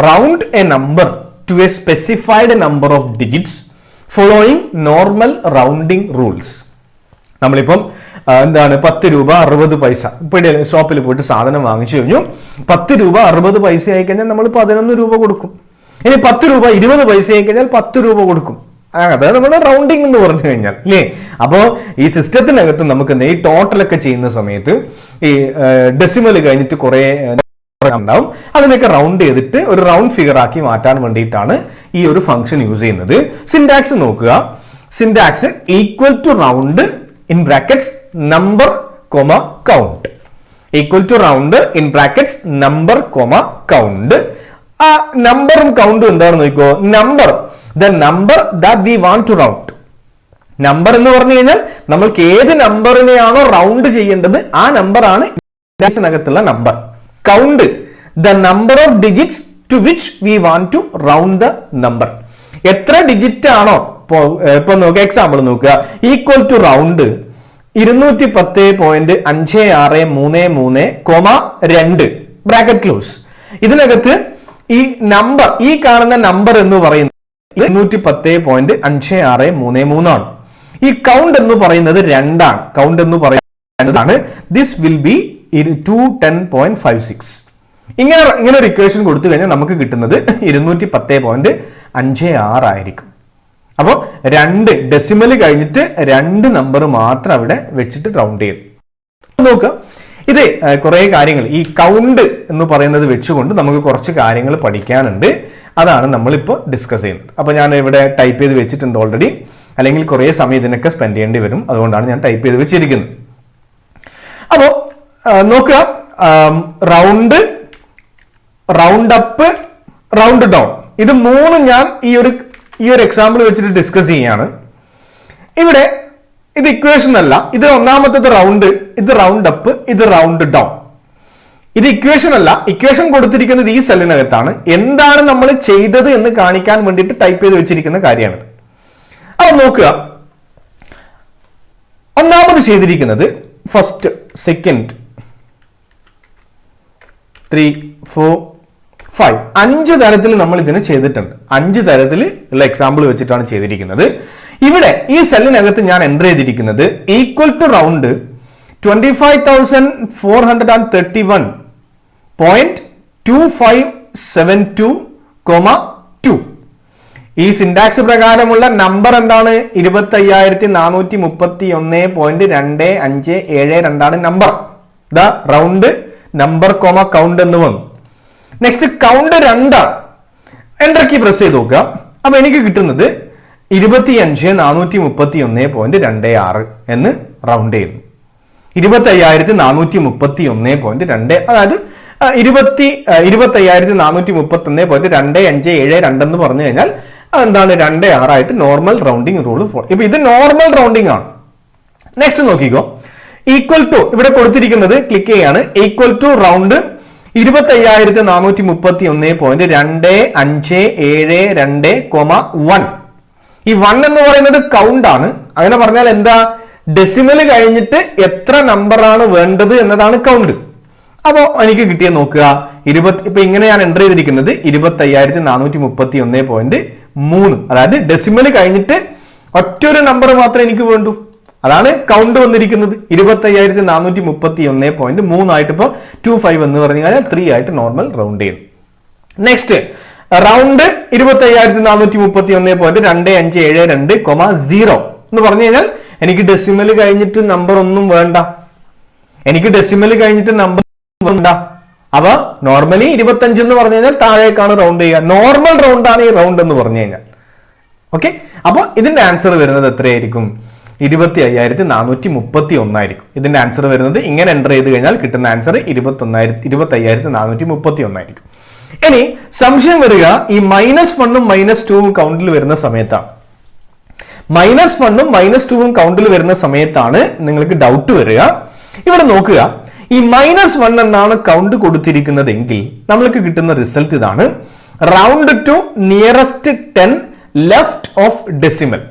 Speaker 1: round a number to A specified number of digits following normal rounding rules. നമ്മളിപ്പം എന്താണ് 10 രൂപ 60 പൈസ ഇപ്പൊ ഷോപ്പിൽ പോയിട്ട് സാധനം വാങ്ങിച്ചു കഴിഞ്ഞു. 10 രൂപ 60 പൈസ ആയി കഴിഞ്ഞാൽ നമ്മൾ 11 രൂപ കൊടുക്കും. ഇനി 10 രൂപ 20 പൈസ ആയി കഴിഞ്ഞാൽ 10 രൂപ കൊടുക്കും. അതായത് നമ്മുടെ റൗണ്ടിങ് എന്ന് പറഞ്ഞു കഴിഞ്ഞാൽ അല്ലേ. അപ്പോ ഈ സിസ്റ്റത്തിനകത്ത് നമുക്ക് ഈ ടോട്ടലൊക്കെ ചെയ്യുന്ന സമയത്ത് ഈ ഡെസിമൽ കഴിഞ്ഞിട്ട് കുറെ ഉണ്ടാവും. അതിനൊക്കെ റൗണ്ട് ചെയ്തിട്ട് ഒരു റൗണ്ട് ഫിഗർ ആക്കി മാറ്റാൻ വേണ്ടിയിട്ടാണ് ഈ ഒരു ഫംഗ്ഷൻ യൂസ് ചെയ്യുന്നത്. സിന്റാക്സ് നോക്കുക. Syntax equal to round in brackets number comma count. Equal to round in brackets number comma count. ആ നമ്പറും കൗണ്ടും എന്താണെന്ന് നോക്കിക്കോ. The number that we want to round. Number എന്ന് പറഞ്ഞു കഴിഞ്ഞാൽ നമ്മൾക്ക് ഏത് നമ്പറിനെയാണോ റൗണ്ട് ചെയ്യേണ്ടത് ആ നമ്പറാണ് ിനകത്തുള്ള number. Count the number of digits to which we want to round the number. എത്ര ഡിജിറ്റ് ആണോ ഇപ്പൊ നോക്കുക, എക്സാമ്പിൾ നോക്കുക. Equal to round 210.5633,2 bracket close. ഇതിനകത്ത് ഈ നമ്പർ, ഈ കാണുന്ന നമ്പർ എന്ന് പറയുന്നത് 210.5633 ആണ്. ഈ കൗണ്ട് എന്ന് പറയുന്നത് 2 ആണ്. കൗണ്ട് എന്ന് പറയുന്നതാണ് ദിസ് വിൽ ബി 210.56. ഇങ്ങനെ ഒരു ഇക്വേഷൻ കൊടുത്തു കഴിഞ്ഞാൽ നമുക്ക് കിട്ടുന്നത് 210.56 ആയിരിക്കും. അപ്പോൾ 2 ഡെസിമൽ കഴിഞ്ഞിട്ട് 2 നമ്പർ മാത്രം അവിടെ വെച്ചിട്ട് റൗണ്ട് ചെയ്തു നോക്കുക. ഇത് കുറെ കാര്യങ്ങൾ ഈ കൗണ്ട് എന്ന് പറയുന്നത് വെച്ചുകൊണ്ട് നമുക്ക് കുറച്ച് കാര്യങ്ങൾ പഠിക്കാനുണ്ട്. അതാണ് നമ്മളിപ്പോൾ ഡിസ്കസ് ചെയ്യുന്നത്. അപ്പോൾ ഞാൻ ഇവിടെ ടൈപ്പ് ചെയ്ത് വെച്ചിട്ടുണ്ട് ഓൾറെഡി, അല്ലെങ്കിൽ കുറേ സമയം ഇതിനൊക്കെ സ്പെൻഡ് ചെയ്യേണ്ടി വരും. അതുകൊണ്ടാണ് ഞാൻ ടൈപ്പ് ചെയ്ത് വെച്ചിരിക്കുന്നത്. അപ്പോൾ നോക്കുക, round, round up, round down, ഇത് 3 ഞാൻ ഈ ഒരു എക്സാമ്പിൾ വെച്ചിട്ട് ഡിസ്കസ് ചെയ്യാണ്. ഇവിടെ ഇത് ഇക്വേഷൻ അല്ല, ഇത് ഒന്നാമത്തെ റൗണ്ട്, ഇത് റൗണ്ട് അപ്പ്, ഇത് റൗണ്ട് ഡൗൺ. ഇത് ഇക്വേഷൻ അല്ല, ഇക്വേഷൻ കൊടുത്തിരിക്കുന്നത് ഈ സെല്ലിനകത്താണ്. എന്താണ് നമ്മൾ ചെയ്തത് എന്ന് കാണിക്കാൻ വേണ്ടിയിട്ട് ടൈപ്പ് ചെയ്ത് വെച്ചിരിക്കുന്ന കാര്യമാണിത്. അപ്പൊ നോക്കുക, ഒന്നാമത് ചെയ്തിരിക്കുന്നത് ഫസ്റ്റ്, സെക്കൻഡ്, 3, 4, 5 5 തരത്തിൽ നമ്മൾ ഇതിനെ ചെയ്തിട്ടുണ്ട്. 5 തരത്തിൽ ഉള്ള എക്സാമ്പിൾ വെച്ചിട്ടാണ് ചെയ്തിരിക്കുന്നത്. ഇവിടെ ഈ സെല്ലിനകത്ത് ഞാൻ എൻ്റർ ചെയ്തിരിക്കുന്നത് ഈക്വൽ ടു റൗണ്ട് 25,431.2572,2. ഈ സിന്റാക്സ് പ്രകാരമുള്ള നമ്പർ എന്താണ്? 25,431.2572 number. The round number count എന്ന് വന്നു. Next count 2 enter key press ചെയ്ത് നോക്കുക. അപ്പൊ എനിക്ക് കിട്ടുന്നത് 25,431.26 എന്ന് റൗണ്ട് ചെയ്യുന്നു. 25,431.2, അതായത് 25,431.2572 എന്ന് പറഞ്ഞു കഴിഞ്ഞാൽ എന്താണ് 26 ആയിട്ട് നോർമൽ റൗണ്ടിങ് റൂൾ ഫോളോ. ഇപ്പൊ ഇത് നോർമൽ റൗണ്ടിങ് ആണ്. നെക്സ്റ്റ് നോക്കിക്കോ, ഈക്വൽ ടു ഇവിടെ കൊടുത്തിരിക്കുന്നത് ക്ലിക്ക് ചെയ്യാണ്. Equal to round 25,431.2572,1. ഈ 1 എന്ന് പറയുന്നത് കൗണ്ട് ആണ്. അങ്ങനെ പറഞ്ഞാൽ എന്താ? ഡെസിമൽ കഴിഞ്ഞിട്ട് എത്ര നമ്പറാണ് വേണ്ടത് എന്നതാണ് കൗണ്ട്. അപ്പോ എനിക്ക് കിട്ടിയ നോക്കുക, ഇപ്പൊ ഇങ്ങനെ ഞാൻ എൻ്റർ ചെയ്തിരിക്കുന്നത് 25,431.3, അതായത് ഡെസിമൽ കഴിഞ്ഞിട്ട് ഒറ്റൊരു നമ്പർ മാത്രമേ എനിക്ക് വേണ്ടൂ. അതാണ് കൗണ്ട് വന്നിരിക്കുന്നത്. 25,431.3 ആയിട്ട് ഇപ്പൊ 25 എന്ന് പറഞ്ഞു കഴിഞ്ഞാൽ 3 ആയിട്ട് നോർമൽ റൗണ്ട് ചെയ്യുന്നു. നെക്സ്റ്റ് റൗണ്ട് 25,431.2572,0 എന്ന് പറഞ്ഞു കഴിഞ്ഞാൽ എനിക്ക് ഡെസിമൽ കഴിഞ്ഞിട്ട് നമ്പർ ഒന്നും വേണ്ട. അപ്പൊ നോർമലി 25 എന്ന് പറഞ്ഞു കഴിഞ്ഞാൽ താഴേക്കാണ് റൗണ്ട് ചെയ്യുക. നോർമൽ റൗണ്ട് ആണ് ഈ റൗണ്ട് എന്ന് പറഞ്ഞു കഴിഞ്ഞാൽ. ഓക്കെ, അപ്പൊ ഇതിന്റെ ആൻസർ വരുന്നത് എത്രയായിരിക്കും? 25,431 ആയിരിക്കും. ഇതിന്റെ ആൻസർ വരുന്നത് ഇങ്ങനെ എൻ്റർ ചെയ്ത് കഴിഞ്ഞാൽ കിട്ടുന്ന ആൻസർ 25,431 ആയിരിക്കും. ഇനി സംശയം വരിക ഈ -1ഉം -2ഉം കൗണ്ടിൽ വരുന്ന സമയത്താണ്. -1ഉം -2ഉം കൗണ്ടിൽ വരുന്ന സമയത്താണ് നിങ്ങൾക്ക് ഡൗട്ട് വരിക. ഇവിടെ നോക്കുക, ഈ -1 എന്നാണ് കൗണ്ട് കൊടുത്തിരിക്കുന്നതെങ്കിൽ നമ്മൾക്ക് കിട്ടുന്ന റിസൾട്ട് ഇതാണ്. Round to nearest 10 left of decimal.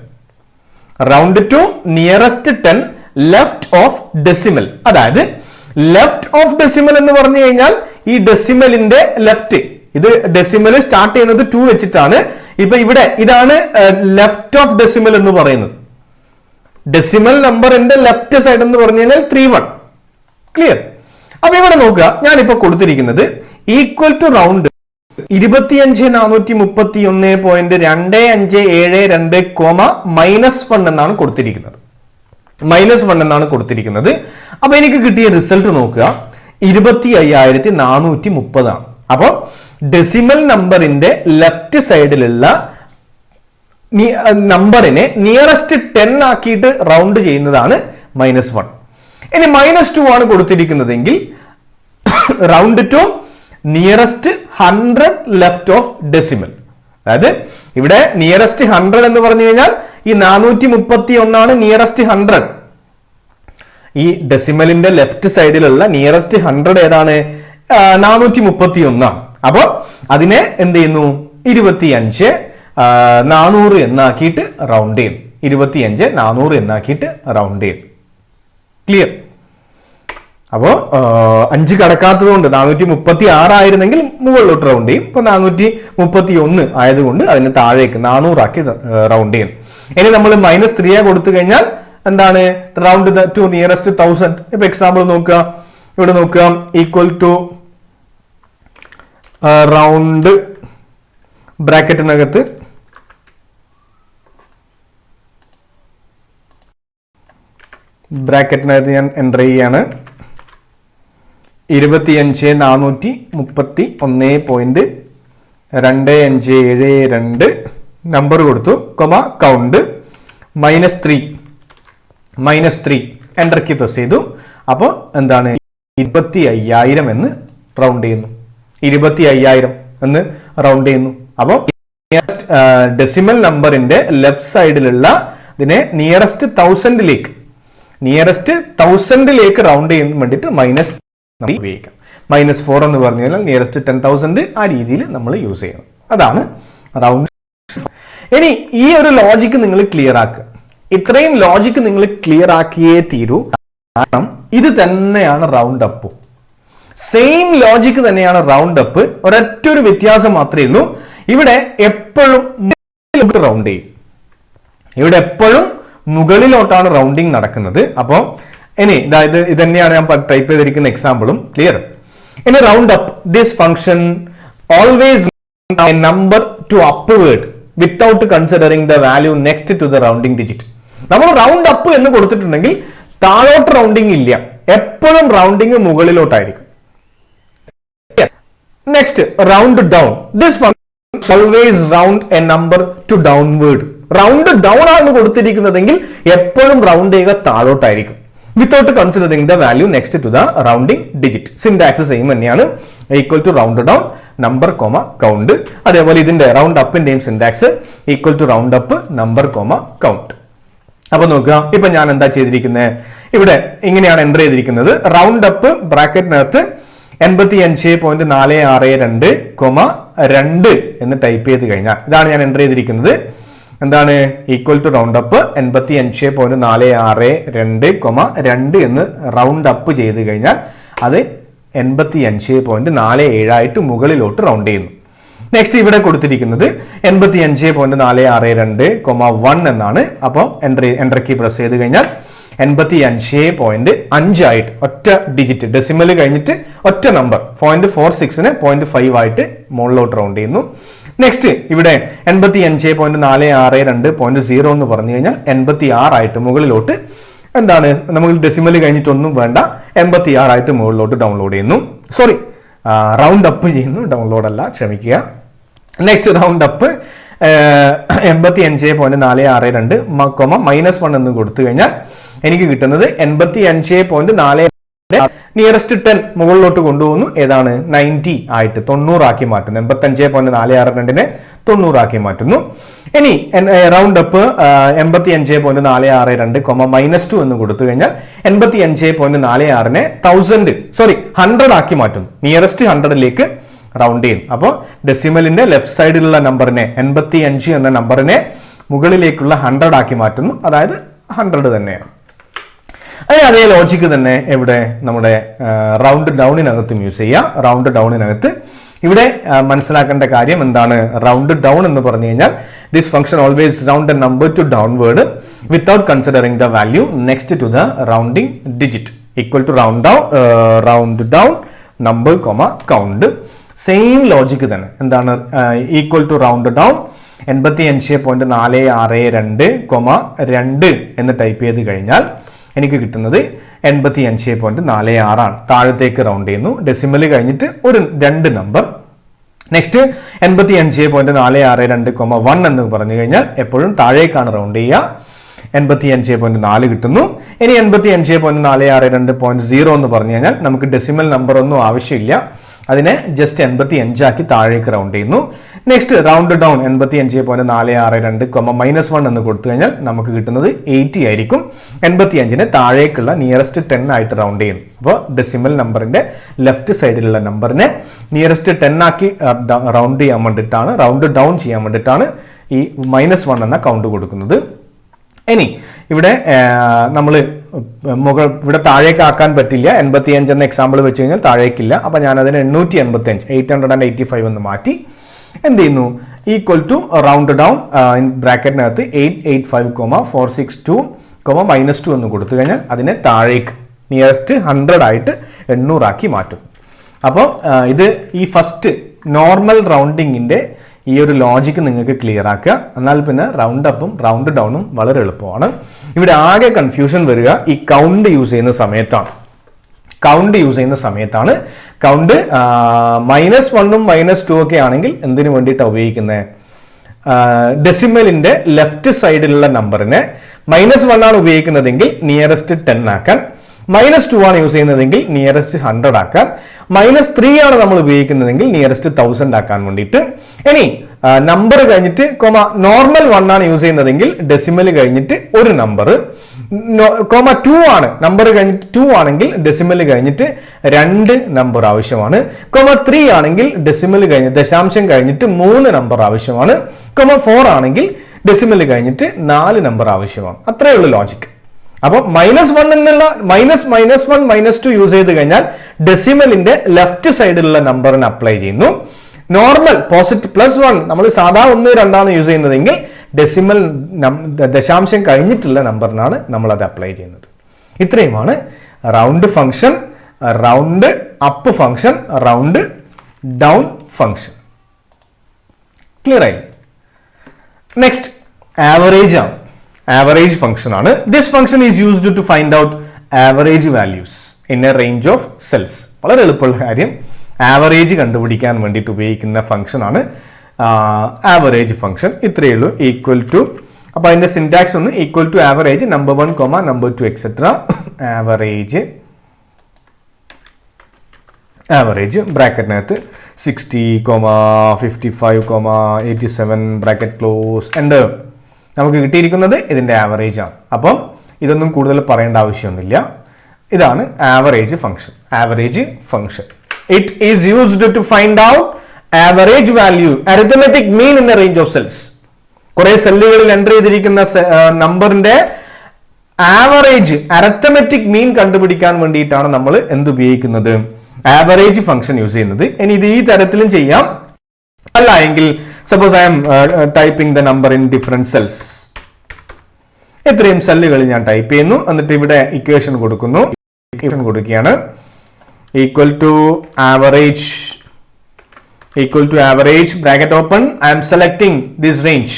Speaker 1: Round to nearest 10 left of decimal. അതായത് ലെഫ്റ്റ് ഓഫ് ഡെസിമൽ എന്ന് പറഞ്ഞു കഴിഞ്ഞാൽ ഈ ഡെസിമലിന്റെ ലെഫ്റ്റ്, ഇത് ഡെസിമൽ സ്റ്റാർട്ട് ചെയ്യുന്നത് 2 വെച്ചിട്ടാണ്. ഇപ്പൊ ഇവിടെ ഇതാണ് ലെഫ്റ്റ് ഓഫ് ഡെസിമൽ എന്ന് പറയുന്നത്. ഡെസിമൽ നമ്പറിന്റെ ലെഫ്റ്റ് സൈഡ് എന്ന് പറഞ്ഞു കഴിഞ്ഞാൽ 31. ക്ലിയർ? അപ്പൊ ഇവിടെ നോക്കുക, ഞാനിപ്പോ കൊടുത്തിരിക്കുന്നത് ഈക്വൽ ടു റൗണ്ട് 25,431.2572, -1 എന്നാണ് കൊടുത്തിരിക്കുന്നത്. -1 എന്നാണ് കൊടുത്തിരിക്കുന്നത്. അപ്പൊ എനിക്ക് കിട്ടിയ റിസൾട്ട് നോക്കുക, 25,430 ആണ്. അപ്പൊ ഡെസിമൽ നമ്പറിന്റെ ലെഫ്റ്റ് സൈഡിലുള്ള നമ്പറിനെ നിയറസ്റ്റ് 10 ആക്കിയിട്ട് റൗണ്ട് ചെയ്യുന്നതാണ് -1. ഇനി -2 ആണ് കൊടുത്തിരിക്കുന്നതെങ്കിൽ round to nearest 100 left of decimal. അതായത് ഇവിടെ നിയറസ്റ്റ് 100 എന്ന് പറഞ്ഞു കഴിഞ്ഞാൽ ഈ 431 ആണ് നിയറസ്റ്റ് 100. ഈ ഡെസിമലിന്റെ ലെഫ്റ്റ് സൈഡിലുള്ള നിയറസ്റ്റ് 100 ഏതാണ്? 431 ആണ്. അപ്പൊ അതിനെ എന്ത് ചെയ്യുന്നു? 25,400 എന്നാക്കിയിട്ട് റൗണ്ട് ചെയ്യുന്നു. 25,400 എന്നാക്കിയിട്ട് റൗണ്ട് ചെയ്യുന്നു. ക്ലിയർ? അപ്പോ 5 കടക്കാത്തത് കൊണ്ട് 436 ആയിരുന്നെങ്കിൽ മുകളിലോട്ട് റൗണ്ട് ചെയ്യും. ഇപ്പൊ 431 ആയതുകൊണ്ട് അതിന് താഴേക്ക് 400 ആക്കി റൗണ്ട് ചെയ്യും. ഇനി നമ്മൾ -3 കൊടുത്തു കഴിഞ്ഞാൽ എന്താണ്? Round to nearest 1000. ഇപ്പൊ എക്സാമ്പിൾ നോക്കുക, ഇവിടെ നോക്കുക, ഈക്വൽ ടു റൗണ്ട് ബ്രാക്കറ്റിനകത്ത് ഞാൻ എൻ്റർ ചെയ്യാണ് 25,431.2572 നമ്പർ കൊടുത്തു, കൗണ്ട് -3 എൻ്റർ കീ പ്രസ് ചെയ്തു. അപ്പോൾ എന്താണ്? 25,000 എന്ന് റൗണ്ട് ചെയ്യുന്നു. 25,000 എന്ന് റൗണ്ട് ചെയ്യുന്നു. അപ്പോൾ ഡെസിമൽ നമ്പറിന്റെ ലെഫ്റ്റ് സൈഡിലുള്ള ഇതിനെ നിയറസ്റ്റ് തൗസൻഡിലേക്ക് റൗണ്ട് ചെയ്യാൻ വേണ്ടിയിട്ട് മൈനസ് ഉപയോഗിക്കാം. -4 എന്ന് പറഞ്ഞു കഴിഞ്ഞാൽ നിയറസ്റ്റ് 10,000 ആ രീതിയിൽ നമ്മൾ യൂസ് ചെയ്യണം. അതാണ് റൗണ്ട്. ഇനി ഈ ഒരു ലോജിക്ക് നിങ്ങൾ ക്ലിയർ ആക്കുക. ഇത്രയും ലോജിക്ക് നിങ്ങൾ ക്ലിയർ ആക്കിയേ തീരൂ. കാരണം ഇത് തന്നെയാണ് റൗണ്ട് അപ്പും. സെയിം ലോജിക്ക് തന്നെയാണ് റൗണ്ട് അപ്പ്. ഒരൊറ്റ ഒരു വ്യത്യാസം മാത്രമേ ഉള്ളൂ. ഇവിടെ എപ്പോഴും റൗണ്ട് ചെയ്യും. ഇവിടെ എപ്പോഴും മുകളിലോട്ടാണ് റൗണ്ടിങ് നടക്കുന്നത്. അപ്പോൾ ഇനി ഇത് തന്നെയാണ് ഞാൻ ടൈപ്പ് ചെയ്തിരിക്കുന്ന എക്സാമ്പിളും. ക്ലിയർ? ഇനി round up this function always a number to upward without considering the value next to the rounding digit. നമ്മൾ റൗണ്ട് അപ്പ് എന്ന് കൊടുത്തിട്ടുണ്ടെങ്കിൽ താഴോട്ട് റൗണ്ടിങ് ഇല്ല, എപ്പോഴും റൗണ്ടിങ് മുകളിലോട്ടായിരിക്കും. Next round down this function always round a number to downward. Round down ആണ് കൊടുത്തിരിക്കുന്നതെങ്കിൽ എപ്പോഴും റൗണ്ട് ചെയ്യുക താഴോട്ടായിരിക്കും, without considering the value next to the rounding digit. Syntax same തന്നെയാണ്. Equal to round down number comma count. അതേപോലെ ഇതിന്റെ round അപ്പിന്റെയും syntax equal to round up number comma count. അപ്പൊ നോക്കുക, ഇപ്പൊ ഞാൻ എന്താ ചെയ്തിരിക്കുന്നത്, ഇവിടെ ഇങ്ങനെയാണ് എൻ്റർ ചെയ്തിരിക്കുന്നത്. റൗണ്ട് അപ്പ് ബ്രാക്കറ്റിനകത്ത് 85.462, എന്ന് ടൈപ്പ് ചെയ്ത് കഴിഞ്ഞാൽ ഇതാണ് ഞാൻ എൻ്റർ ചെയ്തിരിക്കുന്നത്. എന്താണ്? ഈക്വൽ ടു റൗണ്ട് അപ്പ് 85.462, എന്ന് റൗണ്ട് അപ്പ് ചെയ്ത് കഴിഞ്ഞാൽ അത് 85.47 ആയിട്ട് മുകളിലോട്ട് റൗണ്ട് ചെയ്യുന്നു. നെക്സ്റ്റ് ഇവിടെ കൊടുത്തിരിക്കുന്നത് 85.462, എന്നാണ്. അപ്പോൾ എൻ്റർ കീ പ്രസ് ചെയ്ത് കഴിഞ്ഞാൽ 85.5 ആയിട്ട് ഒറ്റ ഡിജിറ്റ് ഡെസിമൽ കഴിഞ്ഞിട്ട് ഒറ്റ നമ്പർ 0.46നെ 0.5 ആയിട്ട് മുകളിലോട്ട് റൗണ്ട് ചെയ്യുന്നു. നെക്സ്റ്റ് ഇവിടെ 85.462.0 എന്ന് പറഞ്ഞു കഴിഞ്ഞാൽ 86 ആയിട്ട് മുകളിലോട്ട് എന്താണ്, നമ്മൾ ഡെസിമൽ കഴിഞ്ഞിട്ടൊന്നും വേണ്ട, 86 ആയിട്ട് മുകളിലോട്ട് ഡൗൺലോഡ് ചെയ്യുന്നു. സോറി, റൗണ്ട് അപ്പ് ചെയ്യുന്നു, ഡൗൺലോഡ് അല്ല, ക്ഷമിക്കുക. നെക്സ്റ്റ് റൗണ്ട് അപ്പ് 85.462, -1 എന്ന് കൊടുത്തു കഴിഞ്ഞാൽ എനിക്ക് കിട്ടുന്നത് 85.4 നിയറസ്റ്റ് 10 മുകളിലോട്ട് കൊണ്ടുപോകുന്നു. ഏതാണ്? 90 ആയിട്ട് 90 ആക്കി മാറ്റുന്നു. 85.462നെ 90 ആക്കി മാറ്റുന്നു. ഇനി റൗണ്ട് അപ്പ് 85.462, -2 എന്ന് കൊടുത്തു കഴിഞ്ഞാൽ 85.46നെ 100 ആക്കി മാറ്റുന്നു. നിയറസ്റ്റ് 100ലേക്ക് റൗണ്ട് ചെയ്യും. അപ്പോൾ ഡെസിമലിന്റെ ലെഫ്റ്റ് സൈഡിലുള്ള നമ്പറിനെ 85 എന്ന നമ്പറിനെ മുകളിലേക്കുള്ള 100 ആക്കി മാറ്റുന്നു. അതായത് 100 തന്നെയാണ്. അതേ ലോജിക്ക് തന്നെ ഇവിടെ നമ്മുടെ റൗണ്ട് ഡൗണിനകത്തും യൂസ് ചെയ്യാം. റൗണ്ട് ഡൗണിനകത്ത് ഇവിടെ മനസ്സിലാക്കേണ്ട കാര്യം എന്താണ്? റൗണ്ട് ഡൗൺ എന്ന് പറഞ്ഞു കഴിഞ്ഞാൽ this function always round a number to downward without considering the value next to the rounding digit. Equal to round down number comma count. Same logic തന്നെ. എന്താണ്? ഈക്വൽ ടു റൗണ്ട് ഡൗൺ 85.462, എന്ന് type ചെയ്ത് കഴിഞ്ഞാൽ എനിക്ക് കിട്ടുന്നത് 85.46 ആണ്. താഴത്തേക്ക് round ചെയ്യുന്നു. ഡെസിമൽ കഴിഞ്ഞിട്ട് ഒരു 2 നമ്പർ. നെക്സ്റ്റ് 85.462, എന്ന് പറഞ്ഞു കഴിഞ്ഞാൽ എപ്പോഴും താഴേക്കാണ് റൗണ്ട് ചെയ്യുക. 85.4 കിട്ടുന്നു. ഇനി 85.462.0 എന്ന് പറഞ്ഞു കഴിഞ്ഞാൽ നമുക്ക് ഡെസിമൽ നമ്പർ ഒന്നും ആവശ്യമില്ല, അതിനെ ജസ്റ്റ് 85 ആക്കി താഴേക്ക് റൗണ്ട് ചെയ്യുന്നു. നെക്സ്റ്റ് റൗണ്ട് ഡൗൺ 85.462, -1 എന്ന് കൊടുത്തു കഴിഞ്ഞാൽ നമുക്ക് കിട്ടുന്നത് 80 ആയിരിക്കും. 85നെ താഴേക്കുള്ള നിയറസ്റ്റ് 10 ആയിട്ട് റൗണ്ട് ചെയ്യുന്നു. അപ്പോൾ ഡെസിമൽ നമ്പറിന്റെ ലെഫ്റ്റ് സൈഡിലുള്ള നമ്പറിനെ നിയറസ്റ്റ് 10 ആക്കി റൗണ്ട് ചെയ്യാൻ വേണ്ടിയിട്ടാണ്, റൗണ്ട് ഡൗൺ ചെയ്യാൻ വേണ്ടിയിട്ടാണ് ഈ -1 എന്ന കൗണ്ട് കൊടുക്കുന്നത്. ഇനി ഇവിടെ നമ്മൾ ഇവിടെ താഴേക്ക് ആക്കാൻ പറ്റില്ല. 85 എന്ന എക്സാമ്പിൾ വെച്ച് കഴിഞ്ഞാൽ താഴേക്കില്ല. അപ്പൊ ഞാൻ അതിന് 885 എന്ന് മാറ്റി എന്ത് ചെയ്യുന്നു? ഈക്വൽ ടു റൗണ്ട് ഡൗൺ ബ്രാക്കറ്റിനകത്ത് 885,462, -2 എന്ന് കൊടുത്തു കഴിഞ്ഞാൽ അതിനെ താഴേക്ക് നിയറസ്റ്റ് 100 ആയിട്ട് 800 ആക്കി മാറ്റും. അപ്പോൾ ഇത് ഈ ഫസ്റ്റ് നോർമൽ റൗണ്ടിങ്ങിന്റെ ഈ ഒരു ലോജിക്ക് നിങ്ങൾക്ക് ക്ലിയർ ആക്കുക. എന്നാൽ പിന്നെ റൗണ്ട് അപ്പും റൗണ്ട് ഡൗണും വളരെ എളുപ്പമാണ്. ഇവിടെ ആകെ കൺഫ്യൂഷൻ വരിക ഈ കൗണ്ട് യൂസ് ചെയ്യുന്ന സമയത്താണ്. കൗണ്ട് -1ഉം -2 ഒക്കെ ആണെങ്കിൽ എന്തിനു വേണ്ടിയിട്ടാണ് ഉപയോഗിക്കുന്നത്? ഡെസിമലിന്റെ ലെഫ്റ്റ് സൈഡിലുള്ള നമ്പറിനെ -1 ആണ് ഉപയോഗിക്കുന്നതെങ്കിൽ നിയറസ്റ്റ് 10 ആക്കാൻ, -2 ആണ് യൂസ് ചെയ്യുന്നതെങ്കിൽ നിയറസ്റ്റ് 100 ആക്കാൻ, -3 ആണ് നമ്മൾ ഉപയോഗിക്കുന്നതെങ്കിൽ നിയറസ്റ്റ് 1000 ആക്കാൻ വേണ്ടിയിട്ട്. ഇനി നമ്പർ കഴിഞ്ഞിട്ട് നോർമൽ 1 ആണ് യൂസ് ചെയ്യുന്നതെങ്കിൽ ഡെസിമൽ കഴിഞ്ഞിട്ട് ഒരു നമ്പർ, 2 ആണ് നമ്പർ കഴിഞ്ഞിട്ട് 2 ആണെങ്കിൽ ഡെസിമൽ കഴിഞ്ഞിട്ട് 2 നമ്പർ ആവശ്യമാണ്, 3 ആണെങ്കിൽ ഡെസിമൽ കഴിഞ്ഞ് ദശാംശം കഴിഞ്ഞിട്ട് 3 നമ്പർ ആവശ്യമാണ്, 4 ആണെങ്കിൽ ഡെസിമൽ കഴിഞ്ഞിട്ട് 4 നമ്പർ ആവശ്യമാണ്. അത്രയേ ഉള്ളൂ ലോജിക്. അപ്പൊ -1 എന്നുള്ള -1 യൂസ് ചെയ്ത് കഴിഞ്ഞാൽ ഡെസിമലിന്റെ ലെഫ്റ്റ് സൈഡിലുള്ള നമ്പറിന് അപ്ലൈ ചെയ്യുന്നു. നോർമൽ +1 നമ്മൾ സാധാ 1, 2 ആണ് യൂസ് ചെയ്യുന്നതെങ്കിൽ ഡെസിമൽ ദശാംശം കഴിഞ്ഞിട്ടുള്ള നമ്പറിനാണ് നമ്മൾ അത് അപ്ലൈ ചെയ്യുന്നത്. ഇത്രയുമാണ് round function, round up function, round down function. Clear ആയി? നെക്സ്റ്റ് ആവറേജ് ആണ്. ആവറേജ് ഫംഗ്ഷൻ ആണ്. This function is used to find out average values in a range of cells. വളരെ എളുപ്പമുള്ള കാര്യം. ആവറേജ് കണ്ടുപിടിക്കാൻ വേണ്ടിയിട്ട് ഉപയോഗിക്കുന്ന ഫംഗ്ഷൻ ആണ് ആവറേജ് ഫംഗ്ഷൻ. ഇത്രയേ ഉള്ളൂ. ഈക്വൽ ടു, അപ്പൊ അതിന്റെ സിന്റാക്സ് ഒന്ന് equal to average number 1, number 2 etcetera. Average ബ്രാക്കറ്റിനകത്ത് 60, 55, 87 ബ്രാക്കറ്റ് ക്ലോസ് എൻ്റർ. നമുക്ക് കിട്ടിയിരിക്കുന്നത് ഇതിന്റെ ആവറേജ് ആണ്. അപ്പം ഇതൊന്നും കൂടുതൽ പറയേണ്ട ആവശ്യമൊന്നുമില്ല. ഇതാണ് average function. Average function, it is used to find out average value, arithmetic mean in a range of cells. കുറെ സെല്ലുകളിൽ എൻ്റർ ചെയ്തിരിക്കുന്ന നമ്പറിന്റെ ആവറേജ് അരിത്തമെറ്റിക് മീൻ കണ്ടുപിടിക്കാൻ വേണ്ടിയിട്ടാണ് നമ്മൾ എന്തുപയോഗിക്കുന്നത്, ആവറേജ് ഫംഗ്ഷൻ യൂസ് ചെയ്യുന്നത്. ഇനി ഇത് ഈ തരത്തിലും ചെയ്യാം. അല്ല എങ്കിൽ suppose I M typing the number in different cells. ഇത്രയും സെല്ലുകൾ ഞാൻ ടൈപ്പ് ചെയ്യുന്നു. എന്നിട്ട് ഇവിടെ ഇക്വേഷൻ കൊടുക്കുന്നു. ഇക്വേഷൻ കൊടുക്കുകയാണ് equal to average bracket open. I'm selecting this range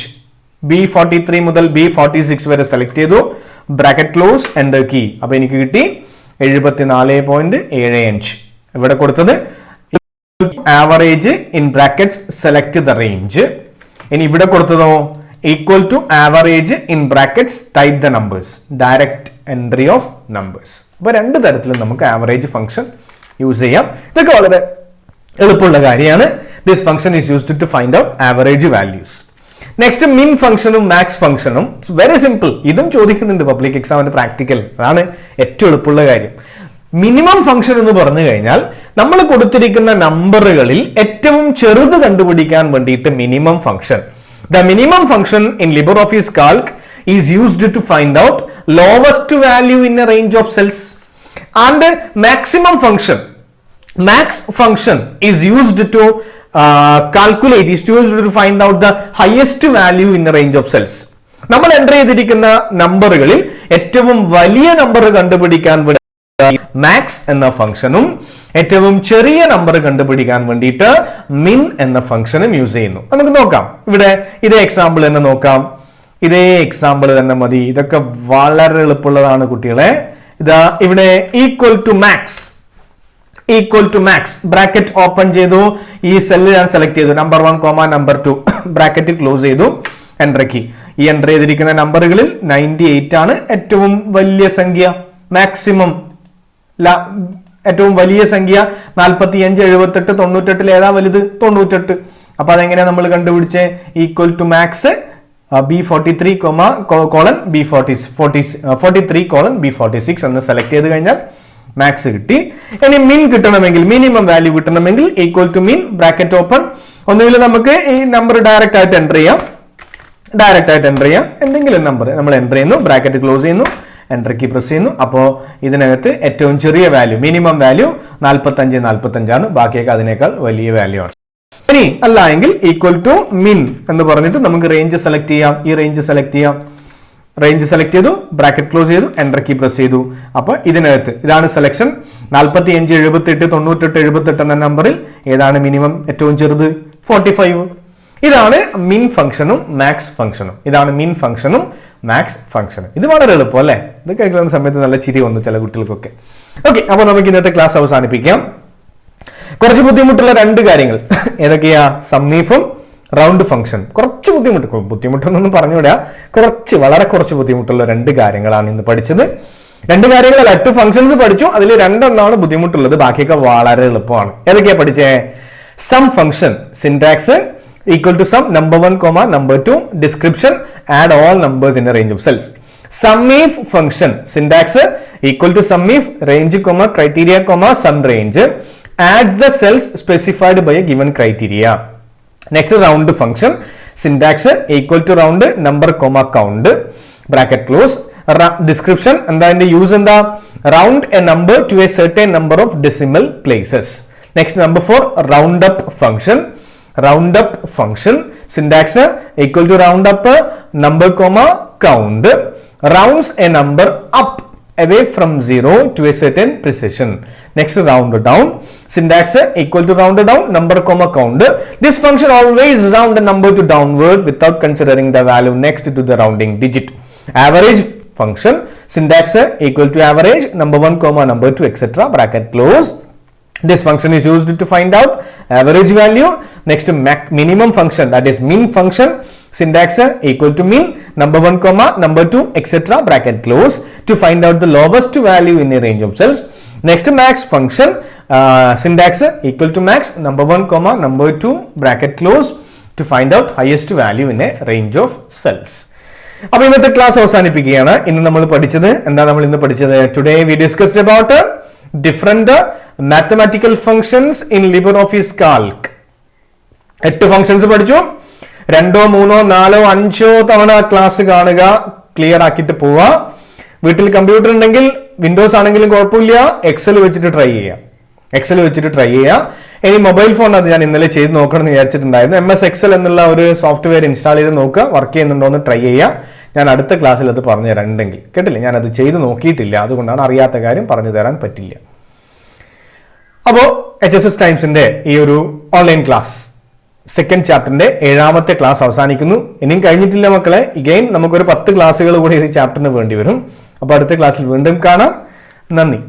Speaker 1: B43 മുതൽ B46 വരെ സെലക്ട് ചെയ്തു. Bracket close, enter key. അപ്പൊ എനിക്ക് കിട്ടി 74.75. ഇവിടെ കൊടുത്തത് average in brackets select the range. ഇനി ഇവിടെ കൊടുത്തതോ equal to average in brackets type the numbers, direct entry of numbers. അപ്പൊ രണ്ട് തരത്തിലും നമുക്ക് ആവറേജ് ഫംഗ്ഷൻ യൂസ് ചെയ്യാം. ഇതൊക്കെ വളരെ എളുപ്പമുള്ള കാര്യമാണ്. This function is used to find out average values. Next min ഫംഗ്ഷനും മാക്സ് ഫംഗ്ഷനും. Very simple. ഇതും ചോദിക്കുന്നുണ്ട് പബ്ലിക് എക്സാമിന് പ്രാക്ടിക്കൽ. അതാണ് ഏറ്റവും എളുപ്പമുള്ള കാര്യം. മിനിമം ഫംഗ്ഷൻ എന്ന് പറഞ്ഞു കഴിഞ്ഞാൽ നമ്മൾ കൊടുത്തിരിക്കുന്ന നമ്പറുകളിൽ ഏറ്റവും ചെറുത് കണ്ടുപിടിക്കാൻ വേണ്ടിയിട്ട് minimum function. The minimum function in LibreOffice Calc is used to find out lowest value in a range of cells, and maximum function, max function is used to calculate, is used to find out the highest value in a range of cells. നമ്മൾ enter ചെയ്തിരിക്കുന്ന നമ്പറുകളിൽ ഏറ്റവും വലിയ number കണ്ടുപിടിക്കാൻ വേണ്ടി max എന്ന ഫംഗ്ഷനും ഏറ്റവും ചെറിയ നമ്പർ കണ്ടുപിടിക്കാൻ വേണ്ടിയിട്ട് മിൻ എന്ന ഫംഗ്ഷനും യൂസ് ചെയ്യുന്നു. നമുക്ക് നോക്കാം. ഇവിടെ ഇതേ എക്സാമ്പിൾ തന്നെ നോക്കാം. ഇതേ എക്സാമ്പിൾ തന്നെ മതി. ഇതൊക്കെ വളരെ എളുപ്പമുള്ളതാണ് കുട്ടികളെ. ഇതാ ഇവിടെ equal to max bracket open ചെയ്തു. ഈ സെല്ല് ഞാൻ സെലക്ട് ചെയ്തു. നമ്പർ 1, നമ്പർ 2 ബ്രാക്കറ്റ് ക്ലോസ് ചെയ്തു. Enter key. ഈ എൻ്റർ ചെയ്തിരിക്കുന്ന നമ്പറുകളിൽ 98 ആണ് ഏറ്റവും വലിയ സംഖ്യ. മാക്സിമം ഏറ്റവും വലിയ സംഖ്യ 45, 78, 98 ഏതാ വലുത്? 98. അപ്പൊ അതെങ്ങനെയാ നമ്മൾ കണ്ടുപിടിച്ചേ? Equal to max B43, B46 എന്ന് സെലക്ട് ചെയ്ത് കഴിഞ്ഞാൽ മാക്സ് കിട്ടി. ഇനി മിൻ കിട്ടണമെങ്കിൽ, മിനിമം വാല്യൂ കിട്ടണമെങ്കിൽ ഈക്വൽ ടു മിൻ ബ്രാക്കറ്റ് ഓപ്പൺ. ഒന്നുമില്ല, നമുക്ക് ഈ നമ്പർ ഡയറക്റ്റ് ആയിട്ട് എൻ്റർ ചെയ്യാം. എന്തെങ്കിലും നമ്പർ നമ്മൾ എൻ്റർ ചെയ്യുന്നു, ബ്രാക്കറ്റ് ക്ലോസ് ചെയ്യുന്നു, എൻ്റർ കീ പ്രസ് ചെയ്യുന്നു. അപ്പോൾ ഇതിനകത്ത് ഏറ്റവും ചെറിയ വാല്യൂ, മിനിമം വാല്യൂ 45 ആണ്. ബാക്കിയൊക്കെ അതിനേക്കാൾ വലിയ വാല്യൂ ആണ്. ഇനി അല്ല എങ്കിൽ ഈക്വൽ ടു മിൻ എന്ന് പറഞ്ഞിട്ട് നമുക്ക് റേഞ്ച് സെലക്ട് ചെയ്യാം. ഈ റേഞ്ച് സെലക്ട് ചെയ്യാം. റേഞ്ച് സെലക്ട് ചെയ്തു, ബ്രാക്കറ്റ് ക്ലോസ് ചെയ്തു, എൻ്റർ കീ പ്രസ് ചെയ്തു. അപ്പോൾ ഇതിനകത്ത് ഇതാണ് സെലക്ഷൻ. 45, 78, 98, 78 എന്ന നമ്പറിൽ ഏതാണ് മിനിമം, ഏറ്റവും ചെറുത്? 45. ഇതാണ് മിൻ ഫംഗ്ഷനും മാക്സ് ഫംഗ്ഷനും. ഇത് വളരെ എളുപ്പം അല്ലേ? ഇത് കേൾക്കുന്ന സമയത്ത് നല്ല ചിരി വന്നു ചില കുട്ടികൾക്കൊക്കെ. ഓക്കെ, അപ്പോൾ നമുക്ക് ഇന്നത്തെ ക്ലാസ് അവസാനിപ്പിക്കാം. കുറച്ച് ബുദ്ധിമുട്ടുള്ള രണ്ട് കാര്യങ്ങൾ ഏതൊക്കെയാ? സമ്മീഫും റൗണ്ട് ഫംഗ്ഷൻ. കുറച്ച് ബുദ്ധിമുട്ടൊന്നും പറഞ്ഞുവിടാ, വളരെ കുറച്ച് ബുദ്ധിമുട്ടുള്ള രണ്ട് കാര്യങ്ങളാണ് ഇന്ന് പഠിച്ചത്. രണ്ട് കാര്യങ്ങളല്ല, 8 ഫംഗ്ഷൻസ് പഠിച്ചു. അതിൽ 2 ബുദ്ധിമുട്ടുള്ളത്, ബാക്കിയൊക്കെ വളരെ എളുപ്പമാണ്. ഏതൊക്കെയാ പഠിച്ചേ? Sum function syntax, equal to sum number 1 comma number 2 description add all numbers in a range of cells. Sum if function syntax equal to sum if range comma criteria comma sum range adds the cells specified by a given criteria. Next round function syntax equal to round number comma count bracket close. Description and then the use in the round a number to a certain number of decimal places. Next number 4 roundup function. Roundup function syntax equal to round up number comma count rounds a number up away from 0 to a certain precision. Next round down syntax equal to round down number comma count. This function always round the number to downward without considering the value next to the rounding digit. Average function syntax equal to average number 1 comma number 2 etc. bracket close. This function is used to find out average value. Next minimum function, that is min function syntax equal to min number 1 comma number 2 etc. bracket close to find out the lowest value in a range of cells. Next max function syntax equal to max number 1 comma number 2 bracket close to find out highest value in a range of cells. അപ്പോൾ ഇന്നത്തെ class അവസാനിപ്പിക്കുകയാണ്. ഇന്ന് നമ്മൾ പഠിച്ചത് എന്താ? നമ്മൾ ഇന്ന് പഠിച്ചത് today we discussed about different mathematical functions in LibreOffice Calc. 8 functions പഠിച്ചു. 2, 3, 4, 5 തവണ ക്ലാസ് കാണുക, ക്ലിയർ ആക്കിയിട്ട് പോവുക. വീട്ടിൽ കമ്പ്യൂട്ടർ ഉണ്ടെങ്കിൽ വിൻഡോസ് ആണെങ്കിലും കുഴപ്പമില്ല, എക്സൽ വെച്ചിട്ട് ട്രൈ ചെയ്യുക. ഇനി മൊബൈൽ ഫോൺ അത് ഞാൻ ഇന്നലെ ചെയ്ത് നോക്കണം എന്ന് വിചാരിച്ചിട്ടുണ്ടായിരുന്നു. MS Excel എന്നുള്ള ഒരു സോഫ്റ്റ്വെയർ ഇൻസ്റ്റാൾ ചെയ്ത് നോക്കുക, വർക്ക് ചെയ്യുന്നുണ്ടോ എന്ന് ട്രൈ ചെയ്യുക. ഞാൻ അടുത്ത ക്ലാസ്സിൽ അത് പറഞ്ഞു തരാം ഉണ്ടെങ്കിൽ. കേട്ടില്ലേ? ഞാനത് ചെയ്ത് നോക്കിയിട്ടില്ല, അതുകൊണ്ടാണ് അറിയാത്ത കാര്യം പറഞ്ഞു തരാൻ പറ്റില്ല. അപ്പോൾ HSS ടൈംസിന്റെ ഈ ഒരു ഓൺലൈൻ ക്ലാസ് സെക്കൻഡ് ചാപ്റ്ററിന്റെ 7ാമത്തെ ക്ലാസ് അവസാനിക്കുന്നു. ഇനിയും കഴിഞ്ഞിട്ടില്ല മക്കളെ. ഇഗൈൻ നമുക്കൊരു 10 ക്ലാസ്സുകൾ കൂടി ഈ ചാപ്റ്ററിന് വേണ്ടി വരും. അപ്പോൾ അടുത്ത ക്ലാസ്സിൽ വീണ്ടും കാണാം. നന്ദി.